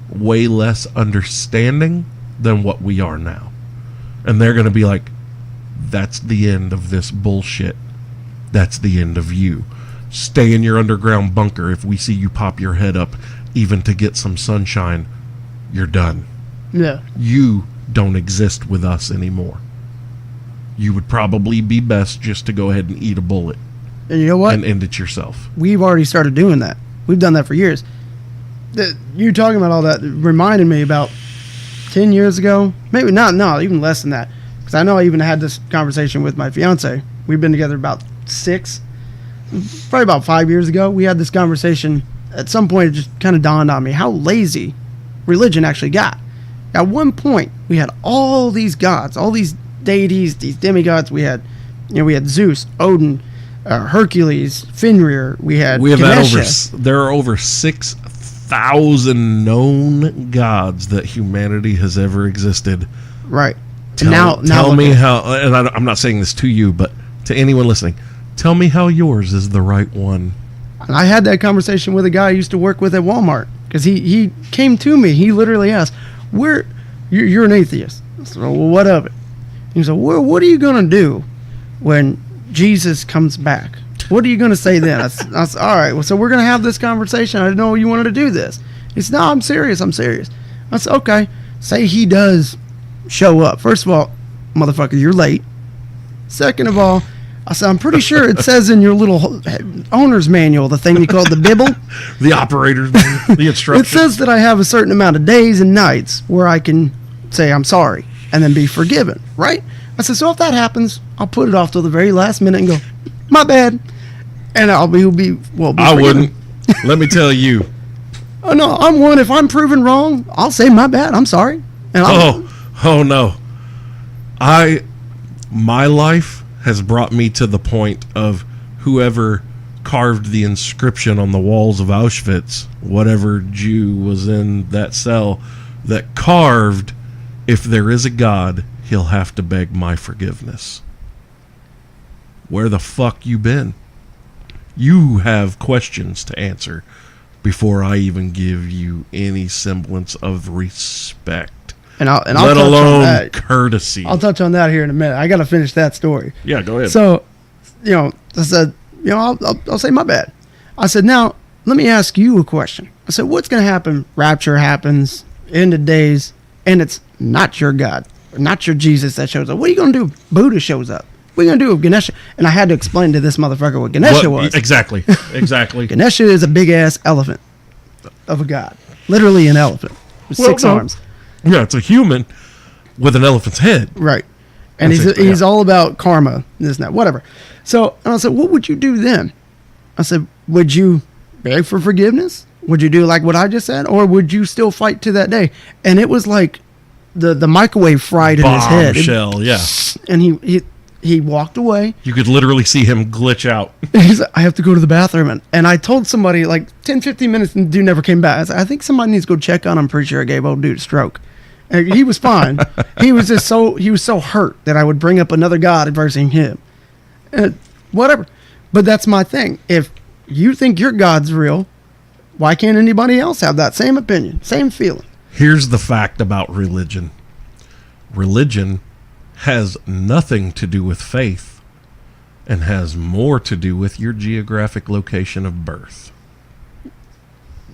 way less understanding than what we are now. And they're going to be like, that's the end of this bullshit. That's the end of you. Stay in your underground bunker. If we see you pop your head up even to get some sunshine, you're done. Yeah. You don't exist with us anymore. You would probably be best just to go ahead and eat a bullet And you know what? and end it yourself. We've already started doing that. We've done that for years. You talking about all that reminded me about 10 years ago. Maybe not, no, even less than that. Because I know I even had this conversation with my fiance. We've been together about probably about 5 years ago. We had this conversation. At some point, it just kind of dawned on me how lazy religion actually got. At one point, we had all these gods, all these deities, these demigods. We had Zeus, Odin, Hercules, Fenrir. We have that there are over 6,000 known gods that humanity has ever existed. Right. Tell me how, and I'm not saying this to you, but to anyone listening, tell me how yours is the right one. And I had that conversation with a guy I used to work with at Walmart because he came to me. He literally asked, you're an atheist. I said, well, what of it? He said, well, what are you going to do when Jesus comes back? What are you going to say then? I said, all right, well, so we're going to have this conversation. I didn't know you wanted to do this. He said, no, I'm serious. I said, okay. Say he does show up. First of all, motherfucker, you're late. Second of all, I said, I'm pretty sure it says in your little owner's manual, the thing you call the Bible. The operator's manual, the instructions. It says that I have a certain amount of days and nights where I can say I'm sorry and then be forgiven, right? I said, so if that happens, I'll put it off till the very last minute and go, my bad. And he'll be forgiven. I wouldn't. Let me tell you. Oh, no, I'm one. If I'm proven wrong, I'll say my bad. I'm sorry. And Oh no. My life has brought me to the point of whoever carved the inscription on the walls of Auschwitz, whatever Jew was in that cell that carved, if there is a God, he'll have to beg my forgiveness. Where the fuck you been? You have questions to answer before I even give you any semblance of respect. And I'll let touch alone on that. courtesy. I'll touch on that here in a minute. I got to finish that story. Yeah, go ahead. So, I said, I'll say my bad. I said, now, let me ask you a question. I said, what's going to happen? Rapture happens, end of days, and it's not your God, not your Jesus that shows up. What are you going to do if Buddha shows up? What are you going to do if Ganesha? And I had to explain to this motherfucker what Ganesha was. Exactly. Ganesha is a big-ass elephant of a god. Literally an elephant with 6 arms. Yeah, it's a human with an elephant's head. Right. And he's all about karma, this and that, whatever. So and I said, what would you do then? I said, would you beg for forgiveness? Would you do like what I just said? Or would you still fight to that day? And it was like the microwave fried in his head. Bombshell, yeah. And he walked away. You could literally see him glitch out. He's like, I have to go to the bathroom. And I told somebody like 10, 15 minutes and the dude never came back. I said, I think somebody needs to go check on him. I'm pretty sure I gave old dude a stroke. And he was fine. He was so hurt that I would bring up another god adversing him. Whatever. But that's my thing. If you think your God's real, why can't anybody else have that same opinion, same feeling? Here's the fact about religion. Religion has nothing to do with faith and has more to do with your geographic location of birth.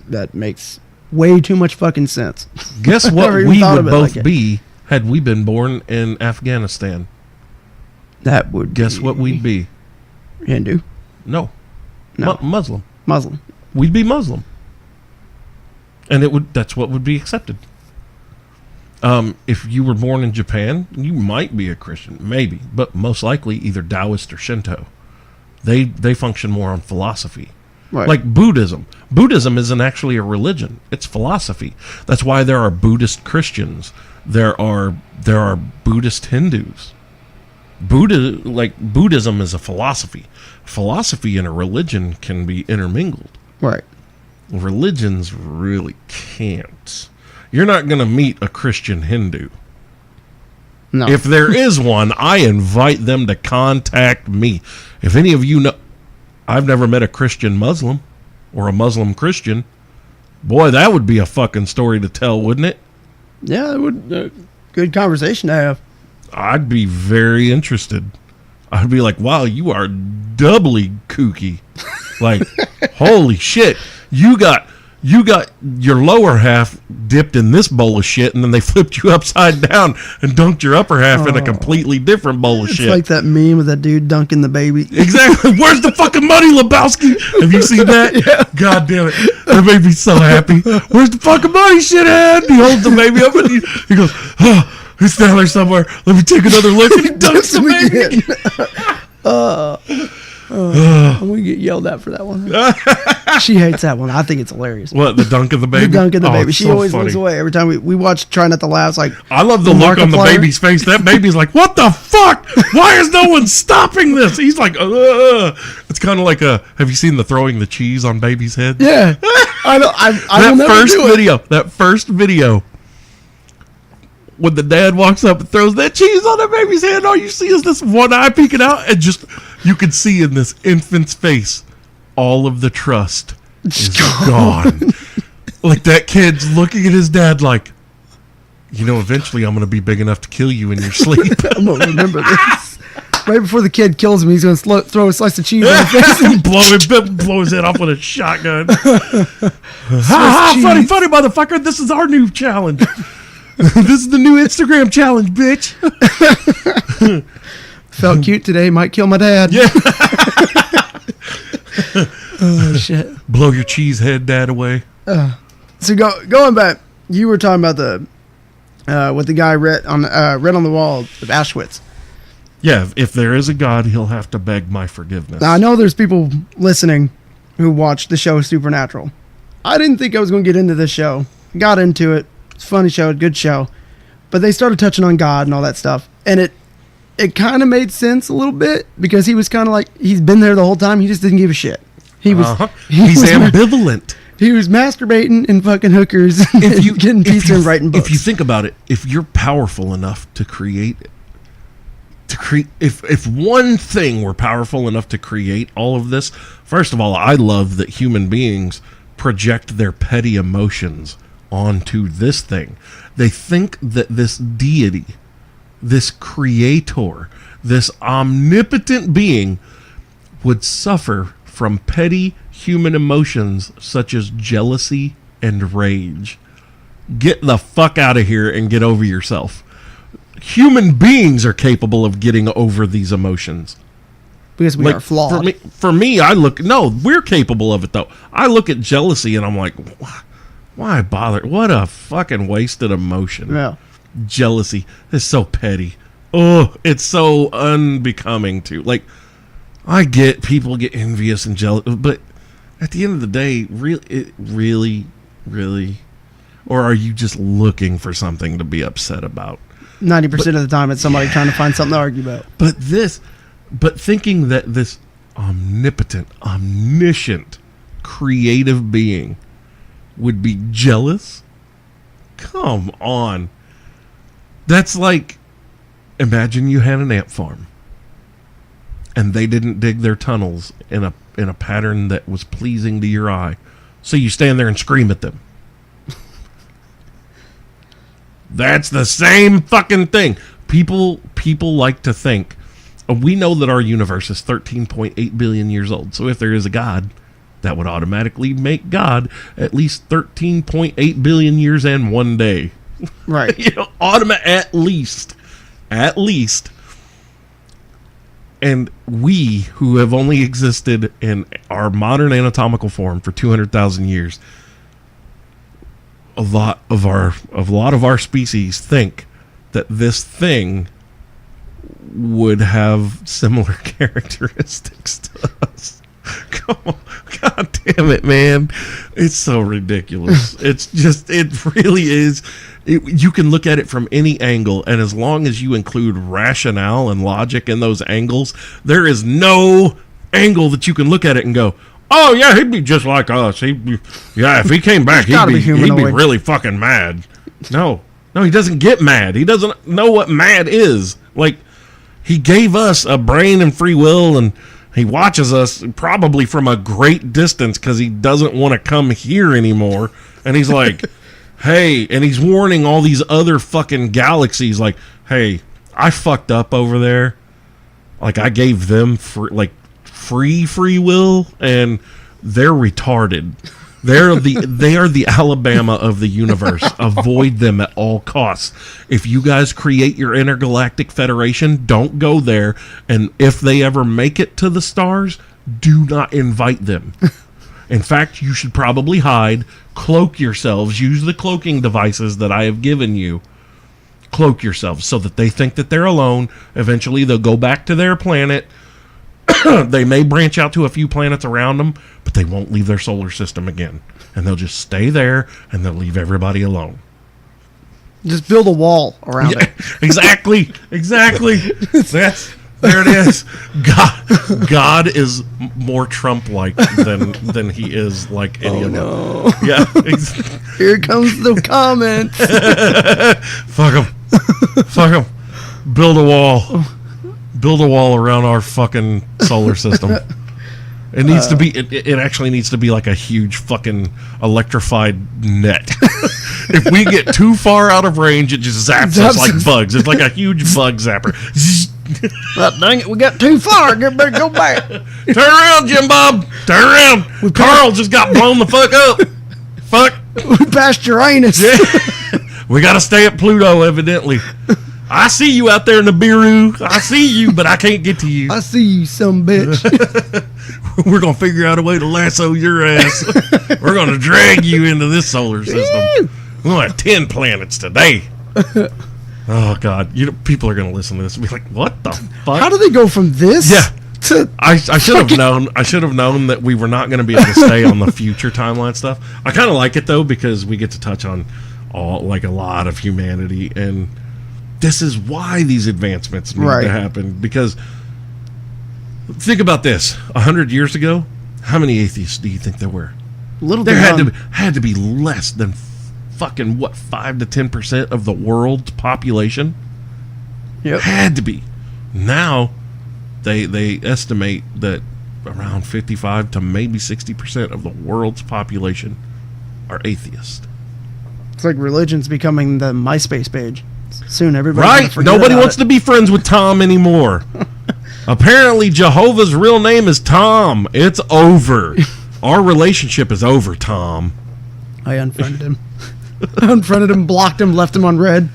That makes way too much fucking sense. Guess what we would both be had we been born in Afghanistan? That would Guess what we'd be? Hindu? No. Muslim. Muslim. We'd be Muslim. And that's what would be accepted. If you were born in Japan, you might be a Christian, maybe, but most likely either Taoist or Shinto. They function more on philosophy. Right. Like Buddhism. Buddhism isn't actually a religion. It's philosophy. That's why there are Buddhist Christians. There are Buddhist Hindus. Buddhism is a philosophy. Philosophy and a religion can be intermingled. Right. Religions really can't. You're not going to meet a Christian Hindu. No. If there is one, I invite them to contact me. If any of you know, I've never met a Christian Muslim or a Muslim Christian. Boy, that would be a fucking story to tell, wouldn't it? Yeah, it would. Good conversation to have. I'd be very interested. I'd be like, wow, you are doubly kooky. Like, holy shit. You got your lower half dipped in this bowl of shit, and then they flipped you upside down and dunked your upper half in a completely different bowl of It's shit. like that meme of that dude dunking the baby. Exactly. Where's the fucking money, Lebowski? Have you seen that? Yeah. God damn it. That made me so happy. Where's the fucking money, shithead? He holds the baby up and he goes, oh, it's down there somewhere. Let me take another look. And he dunks the baby. I'm going to get yelled at for that one. She hates that one. I think it's hilarious. What, the dunk of the baby? The dunk of the Oh, baby. it's She so always funny. looks away every time we watch Try Not to Laugh. It's like, I love the look on the Markiplier. baby's face. That baby's like, what the fuck? Why is no one stopping this? He's like, ugh. It's kind of like have you seen the throwing the cheese on baby's head? yeah. I know. I will never do it. That first video, when the dad walks up and throws that cheese on that baby's head, all you see is this one eye peeking out, and just you can see in this infant's face all of the trust is gone. Like that kid's looking at his dad like, eventually I'm going to be big enough to kill you in your sleep. I'm going to remember this. Right before the kid kills him, he's going to throw a slice of cheese on his face. blow his head off with a shotgun. Ha ha! Funny, motherfucker! This is our new challenge. This is the new Instagram challenge, bitch. Felt cute today. Might kill my dad. Yeah. Oh shit. Blow your cheese head dad away. So going back, you were talking about the what the guy read on the wall of Auschwitz. Yeah, if there is a God, he'll have to beg my forgiveness. Now I know there's people listening who watched the show Supernatural. I didn't think I was going to get into this show. Got into it. It's a funny show, good show. But they started touching on God and all that stuff. And it kind of made sense a little bit because he was kind of like, he's been there the whole time. He just didn't give a shit. He's ambivalent. He was masturbating and fucking hookers and getting pizza and writing books. If you think about it, if you're powerful enough to create, if one thing were powerful enough to create all of this, first of all, I love that human beings project their petty emotions onto this thing. They think that this deity, this creator, this omnipotent being would suffer from petty human emotions such as jealousy and rage. Get the fuck out of here and get over yourself. Human beings are capable of getting over these emotions. Because we are flawed. For me, we're capable of it though. I look at jealousy and I'm like, why bother? What a fucking wasted emotion. Yeah. Jealousy is so petty. Oh, it's so unbecoming to. Like, I get people get envious and jealous, but at the end of the day, really, or are you just looking for something to be upset about? 90% of the time, it's somebody trying to find something to argue about. But thinking that this omnipotent, omniscient, creative being would be jealous? Come on. That's like, imagine you had an ant farm and they didn't dig their tunnels in a pattern that was pleasing to your eye. So you stand there and scream at them. That's the same fucking thing. People like to think, we know that our universe is 13.8 billion years old. So if there is a God, that would automatically make God at least 13.8 billion years and 1 day. Right. At least. And we, who have only existed in our modern anatomical form for 200,000 years, a lot of our species think that this thing would have similar characteristics to us. Come on. God damn it, man. It's so ridiculous. It really is. You can look at it from any angle, and as long as you include rationale and logic in those angles, there is no angle that you can look at it and go, oh, yeah, he'd be just like us. If he came back, he'd be really fucking mad. No, he doesn't get mad. He doesn't know what mad is. Like, he gave us a brain and free will, and he watches us probably from a great distance because he doesn't want to come here anymore. And he's like, hey, and he's warning all these other fucking galaxies, like, hey, I fucked up over there. Like, I gave them free will, and they're retarded. They are the Alabama of the universe. Avoid them at all costs. If you guys create your intergalactic federation, don't go there. And if they ever make it to the stars, do not invite them. In fact, you should probably hide, cloak yourselves, use the cloaking devices that I have given you. Cloak yourselves so that they think that they're alone. Eventually, they'll go back to their planet. They may branch out to a few planets around them, but they won't leave their solar system again. And they'll just stay there, and they'll leave everybody alone. Just build a wall around it. Exactly. There it is. God is more Trump-like than he is like any of them. Yeah. Here comes the comments. Fuck him. Build a wall. Build a wall around our fucking solar system. It needs to be. It actually needs to be like a huge fucking electrified net. If we get too far out of range, it just zaps us like bugs. It's like a huge bug zapper. Well, dang it, we got too far. You better go back. Turn around, Jim Bob. Turn around. Carl just got blown the fuck up. Fuck. We passed Uranus. Yeah. We got to stay at Pluto, evidently. I see you out there in the Biru. I see you, but I can't get to you. I see you, some bitch. We're going to figure out a way to lasso your ass. We're going to drag you into this solar system. We're going to have 10 planets today. Oh, God. People are going to listen to this and be like, what the fuck? How do they go from this to... I should have known. I should have known that we were not going to be able to stay on the future timeline stuff. I kind of like it, though, because we get to touch on a lot of humanity, and this is why these advancements need to happen. Because think about this: 100 years ago, how many atheists do you think there were? There had to be less than fucking 5 to 10% of the world's population. Yep. Had to be. Now they estimate that around 55 to maybe 60% of the world's population are atheists. It's like religion's becoming the MySpace page. Soon everybody nobody wants to be friends with Tom anymore. Apparently Jehovah's real name is Tom. It's over. Our relationship is over, Tom. I unfriended him. Unfriended him, blocked him, left him on red.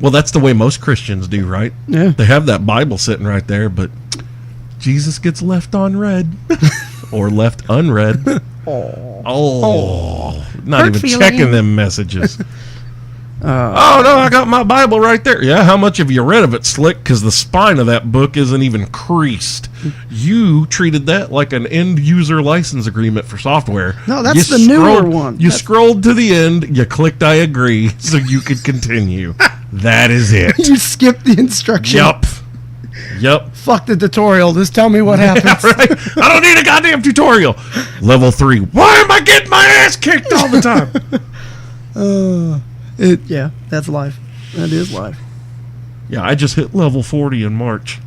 Well, that's the way most Christians do, right? Yeah. They have that Bible sitting right there, but Jesus gets left on red. Or left unread. Oh. Not even checking them messages. Oh, no, I got my Bible right there. Yeah, how much have you read of it, Slick? Because the spine of that book isn't even creased. You treated that like an end-user license agreement for software. No, that's the newer one. You scrolled to the end, you clicked I agree, so you could continue. That is it. You skipped the instruction. Yep. Fuck the tutorial. Just tell me what happens. Yeah, right? I don't need a goddamn tutorial. Level 3. Why am I getting my ass kicked all the time? Yeah, that's life. That is life. Yeah, I just hit level 40 in March.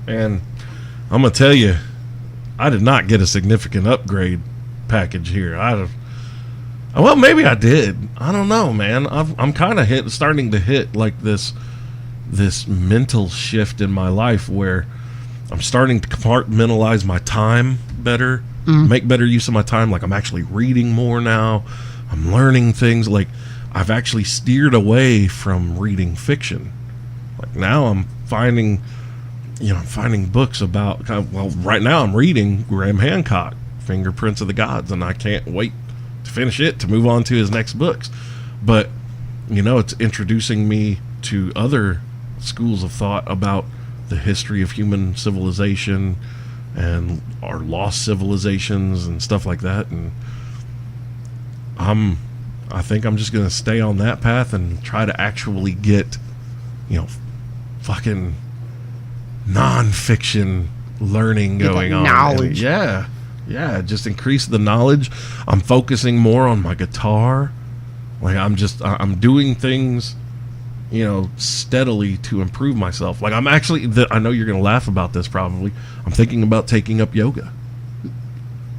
And I'm going to tell you, I did not get a significant upgrade package here. Well, maybe I did. I don't know, man. I'm kind of starting to hit like this mental shift in my life where I'm starting to compartmentalize my time better, make better use of my time. Like I'm actually reading more now. I'm learning things. Like I've actually steered away from reading fiction. Like now I'm finding books about, well, right now I'm reading Graham Hancock, Fingerprints of the Gods, and I can't wait to finish it to move on to his next books. But It's introducing me to other schools of thought about the history of human civilization and our lost civilizations and stuff like that. And I think I'm just going to stay on that path and try to actually get, fucking nonfiction learning going on. Knowledge. And just increase the knowledge. I'm focusing more on my guitar. Like I'm doing things, steadily to improve myself. Like I'm actually, I know you're going to laugh about this probably. I'm thinking about taking up yoga.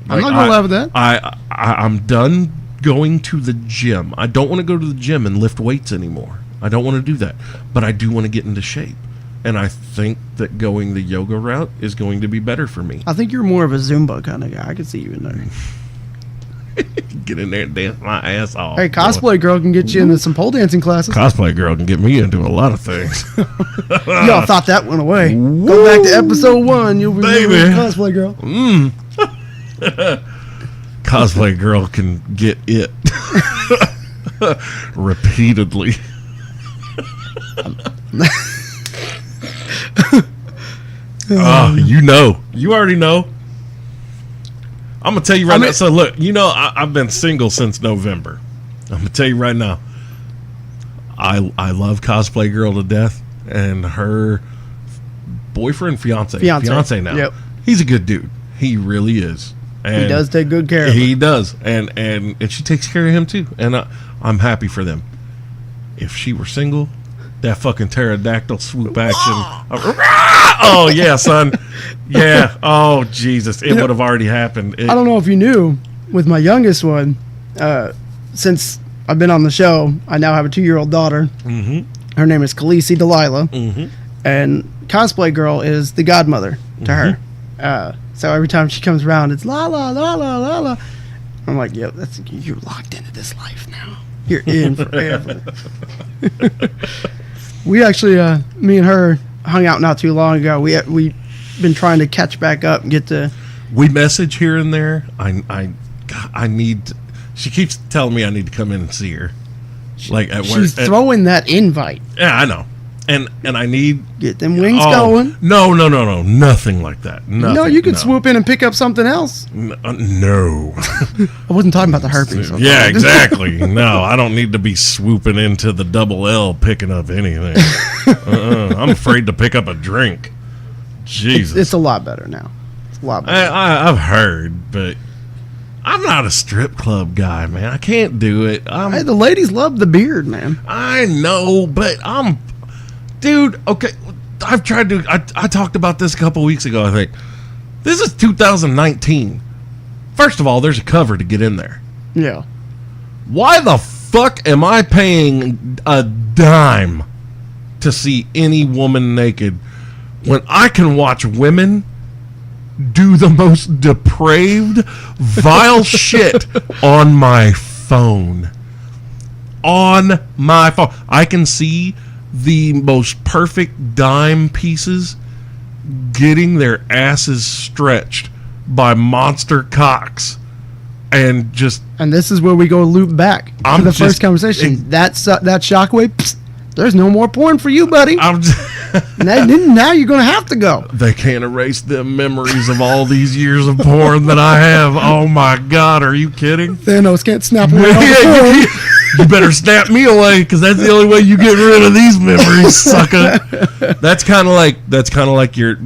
I'm not going to laugh at that. I'm done going to the gym. I don't want to go to the gym and lift weights anymore. I don't want to do that. But I do want to get into shape. And I think that going the yoga route is going to be better for me. I think you're more of a Zumba kind of guy. I can see you in there. Get in there and dance my ass off. Hey, Cosplay Girl can get you into some pole dancing classes. Cosplay Girl can get me into a lot of things. Y'all thought that went away. Go back to episode 1. You'll be Baby. Cosplay Girl. Cosplay Girl can get it repeatedly. You already know. I'm gonna tell you right now. So look, I've been single since November. I'm gonna tell you right now. I love Cosplay Girl to death, and her fiance now. Yep. He's a good dude. He really is. And he does take good care of him. He does, and she takes care of him too. And I'm happy for them. If she were single, that fucking pterodactyl swoop action. Oh yeah, son. Yeah. Oh Jesus, it would have already happened. I don't know if you knew, with my youngest one, since I've been on the show, I now have a 2-year-old daughter. Mm-hmm. Her name is Khaleesi Delilah, and Cosplay Girl is the godmother to her. So every time she comes around, it's la la la la la la. I'm like, yo, you're locked into this life now. You're in forever. We actually, me and her hung out not too long ago. We been trying to catch back up and get to. We message here and there. I need. She keeps telling me I need to come in and see her. Like at work. She's throwing that invite. Yeah, I know. And I need get them wings going. No, nothing like that. Nothing, no, you could swoop in and pick up something else. No. I wasn't talking about the herpes. Yeah, exactly. No, I don't need to be swooping into the double L picking up anything. I'm afraid to pick up a drink. Jesus, it's a lot better now. It's a lot better. I've heard, but I'm not a strip club guy, man. I can't do it. Hey, the ladies love the beard, man. I know, but dude, okay, I've tried to. I talked about this a couple weeks ago, I think. This is 2019. First of all, there's a cover to get in there. Yeah. Why the fuck am I paying a dime to see any woman naked when I can watch women do the most depraved, vile shit on my phone? On my phone. I can see the most perfect dime pieces getting their asses stretched by monster cocks, and this is where we go loop back to the first conversation. That shockwave. Psst, there's no more porn for you, buddy. Now you're gonna have to go. They can't erase the memories of all these years of porn that I have. Oh my God, are you kidding? Thanos can't snap away all the porn. You better snap me away, because that's the only way you get rid of these memories, sucker. That's kind of like your,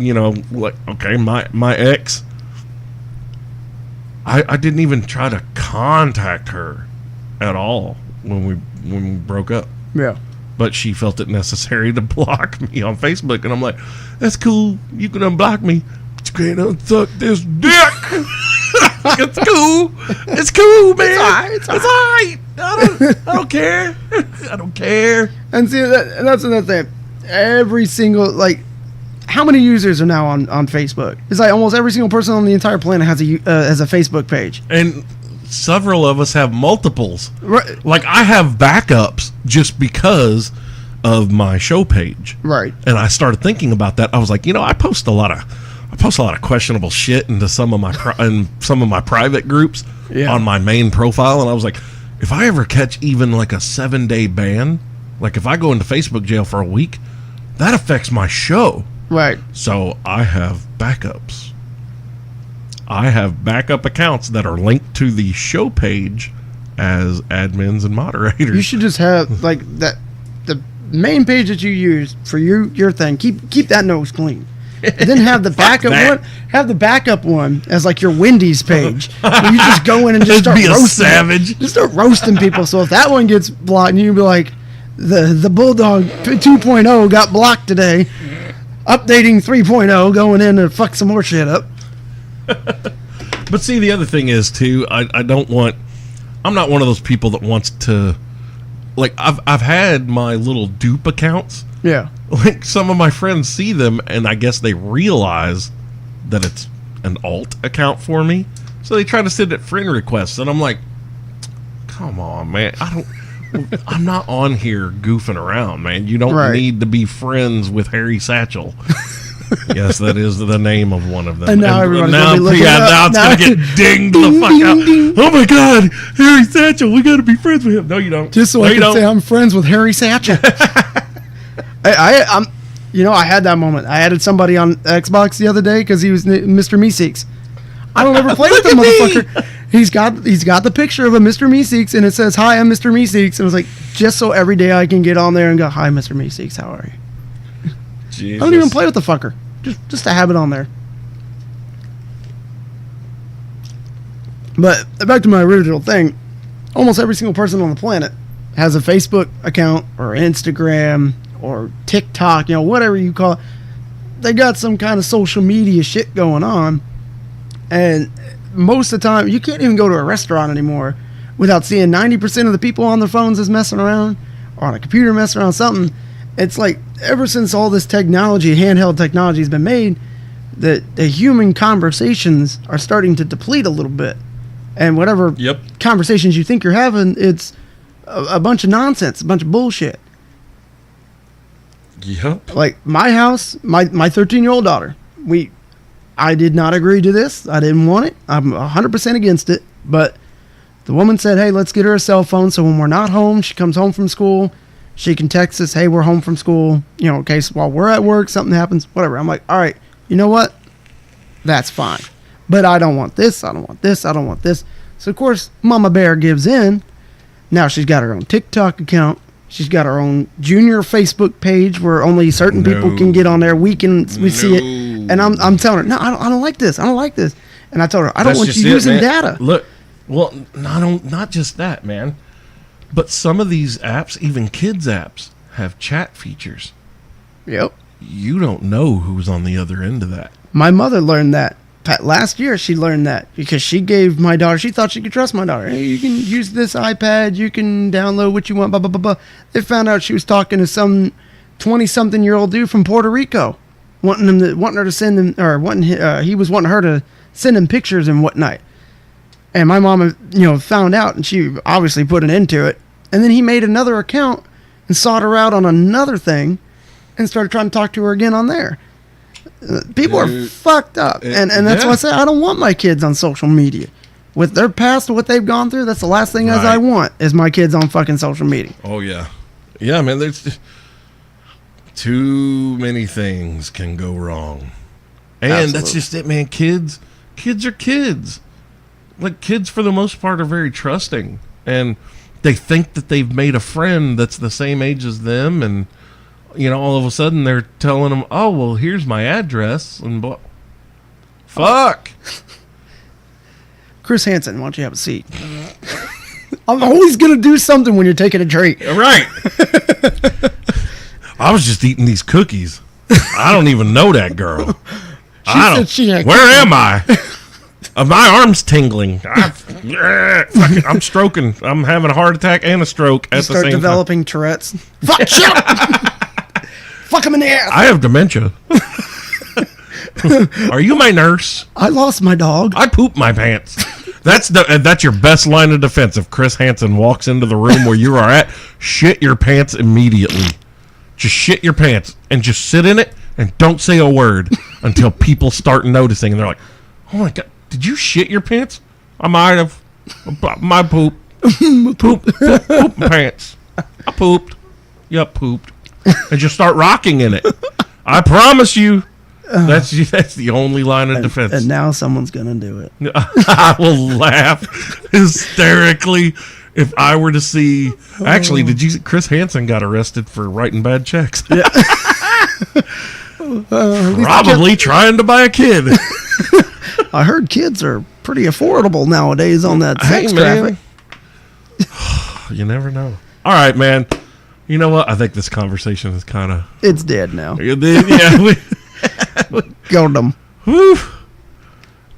okay, my ex. I didn't even try to contact her at all when we broke up. Yeah. But she felt it necessary to block me on Facebook, and I'm like, that's cool. You can unblock me, but you can't unsuck this dick. It's cool. It's cool, man. It's all right. I don't care. I don't care. And see, that's another thing. Every single, how many users are now on Facebook? It's like almost every single person on the entire planet has a Facebook page. And several of us have multiples. Right. Like, I have backups just because of my show page. Right. And I started thinking about that. I was like, I post a lot of questionable shit into some of my private groups on my main profile, and I was like, if I ever catch even like a 7-day ban, like if I go into Facebook jail for a week, that affects my show. Right. So I have backups. I have backup accounts that are linked to the show page as admins and moderators. You should just have like that. The main page that you use for your thing. Keep that nose clean. And then have the backup one. Have the backup one as like your Wendy's page. Where you just go in and just start Be a roasting. savage. Just start roasting people. So if that one gets blocked, you can be like, the Bulldog 2.0 got blocked today. Updating 3.0, going in to fuck some more shit up. But see, the other thing is too, I'm not one of those people that wants to, like, I've had my little dupe accounts. Yeah. Like, some of my friends see them, and I guess they realize that it's an alt account for me, so they try to send it friend requests, and I'm like, come on, man, I'm not on here goofing around, man. You don't need to be friends with Harry Satchel. Yes, that is the name of one of them. And now everybody's gonna be looking up. now it's Now- gonna get dinged the fuck ding, out. ding. Oh my God, Harry Satchel, we gotta be friends with him. No, you don't. Just so no, I you can don't. say I'm friends with Harry Satchel. I'm, I had that moment. I added somebody on Xbox the other day because he was Mr. Meeseeks. I don't ever play with the motherfucker. He's got the picture of a Mr. Meeseeks and it says, "Hi, I'm Mr. Meeseeks." And I was like, just so every day I can get on there and go, "Hi, Mr. Meeseeks, how are you?" Jesus. I don't even play with the fucker. Just to have it on there. But back to my original thing, almost every single person on the planet has a Facebook account or Instagram or TikTok, whatever you call it. They got some kind of social media shit going on. And most of the time, you can't even go to a restaurant anymore without seeing 90% of the people on their phones is messing around or on a computer messing around something. It's like ever since all this technology, handheld technology has been made, the human conversations are starting to deplete a little bit. And whatever conversations you think you're having, it's a bunch of nonsense, a bunch of bullshit. Yep. Like my house, my 13-year-old daughter, I did not agree to this. I didn't want it. I'm 100% against it. But the woman said, "Hey, let's get her a cell phone so when we're not home, she comes home from school, she can text us, 'Hey, we're home from school,' in case while we're at work, something happens, whatever." I'm like, all right, you know what? That's fine. But I don't want this. I don't want this. I don't want this. So, of course, Mama Bear gives in. Now she's got her own TikTok account. She's got her own junior Facebook page where only certain people can get on there. We see it. And I'm telling her, no, I don't like this. I don't like this. And I told her, I don't want you using data. Look, well, not just that, man. But some of these apps, even kids' apps, have chat features. Yep. You don't know who's on the other end of that. My mother learned that. Last year, she learned that because she gave my daughter, she thought she could trust my daughter. "Hey, you can use this iPad, you can download what you want, blah, blah, blah, blah." They found out she was talking to some 20-something-year-old dude from Puerto Rico, wanting her to send him, or he was wanting her to send him pictures and whatnot. And my mom, found out, and she obviously put an end to it. And then he made another account and sought her out on another thing and started trying to talk to her again on there. People are fucked up. And that's why I say I don't want my kids on social media. With their past, what they've gone through, that's the last thing as I want is my kids on fucking social media. Oh, yeah. Yeah, man, there's too many things can go wrong. And Absolutely. That's just it, man. Kids are kids. Like, kids, for the most part, are very trusting. And they think that they've made a friend that's the same age as them. And, all of a sudden, they're telling them, "Oh, well, here's my address." And fuck. Chris Hansen, why don't you have a seat? I'm always going to do something when you're taking a drink. Right. I was just eating these cookies. I don't even know that girl. said she had Where am I? My arm's tingling. I'm stroking. I'm having a heart attack and a stroke at the Start same time. developing Tourette's. Fuck, shut up! Fuck him in the ass. I have dementia. Are you my nurse? I lost my dog. I pooped my pants. That's your best line of defense. If Chris Hansen walks into the room where you are at, shit your pants immediately. Just shit your pants and just sit in it and don't say a word until people start noticing. And they're like, "Oh my God, did you shit your pants?" "I might have. My poop." Poop my pants. I pooped. Yup, pooped. And just start rocking in it. I promise you. That's the only line of defense. And now someone's gonna do it. I will laugh hysterically if I were to see. Actually, did you? Chris Hansen got arrested for writing bad checks. Yeah. Probably trying to buy a kid. I heard kids are pretty affordable nowadays on that sex traffic. You never know. All right, man. You know what? I think this conversation is kind of... It's dead now. Yeah. Got them. Whew.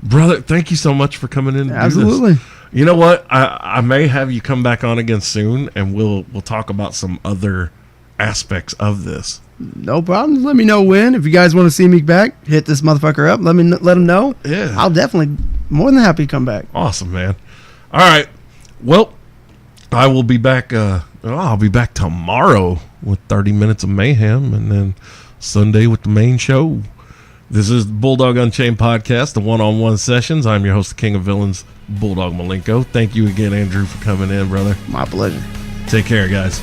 Brother, thank you so much for coming in. Absolutely. You know what? I may have you come back on again soon, and we'll talk about some other aspects of this. No problem. Let me know when. If you guys want to see me back, hit this motherfucker up. Let them know. Yeah. I'll definitely more than happy to come back. Awesome, man. All right. Well, I will be back. I'll be back tomorrow with 30 minutes of mayhem, and then Sunday with the main show. This is the Bulldog Unchained podcast, the one-on-one sessions. I'm your host, the King of Villains, Bulldog Malenko. Thank you again, Andrew, for coming in, brother. My pleasure. Take care, guys.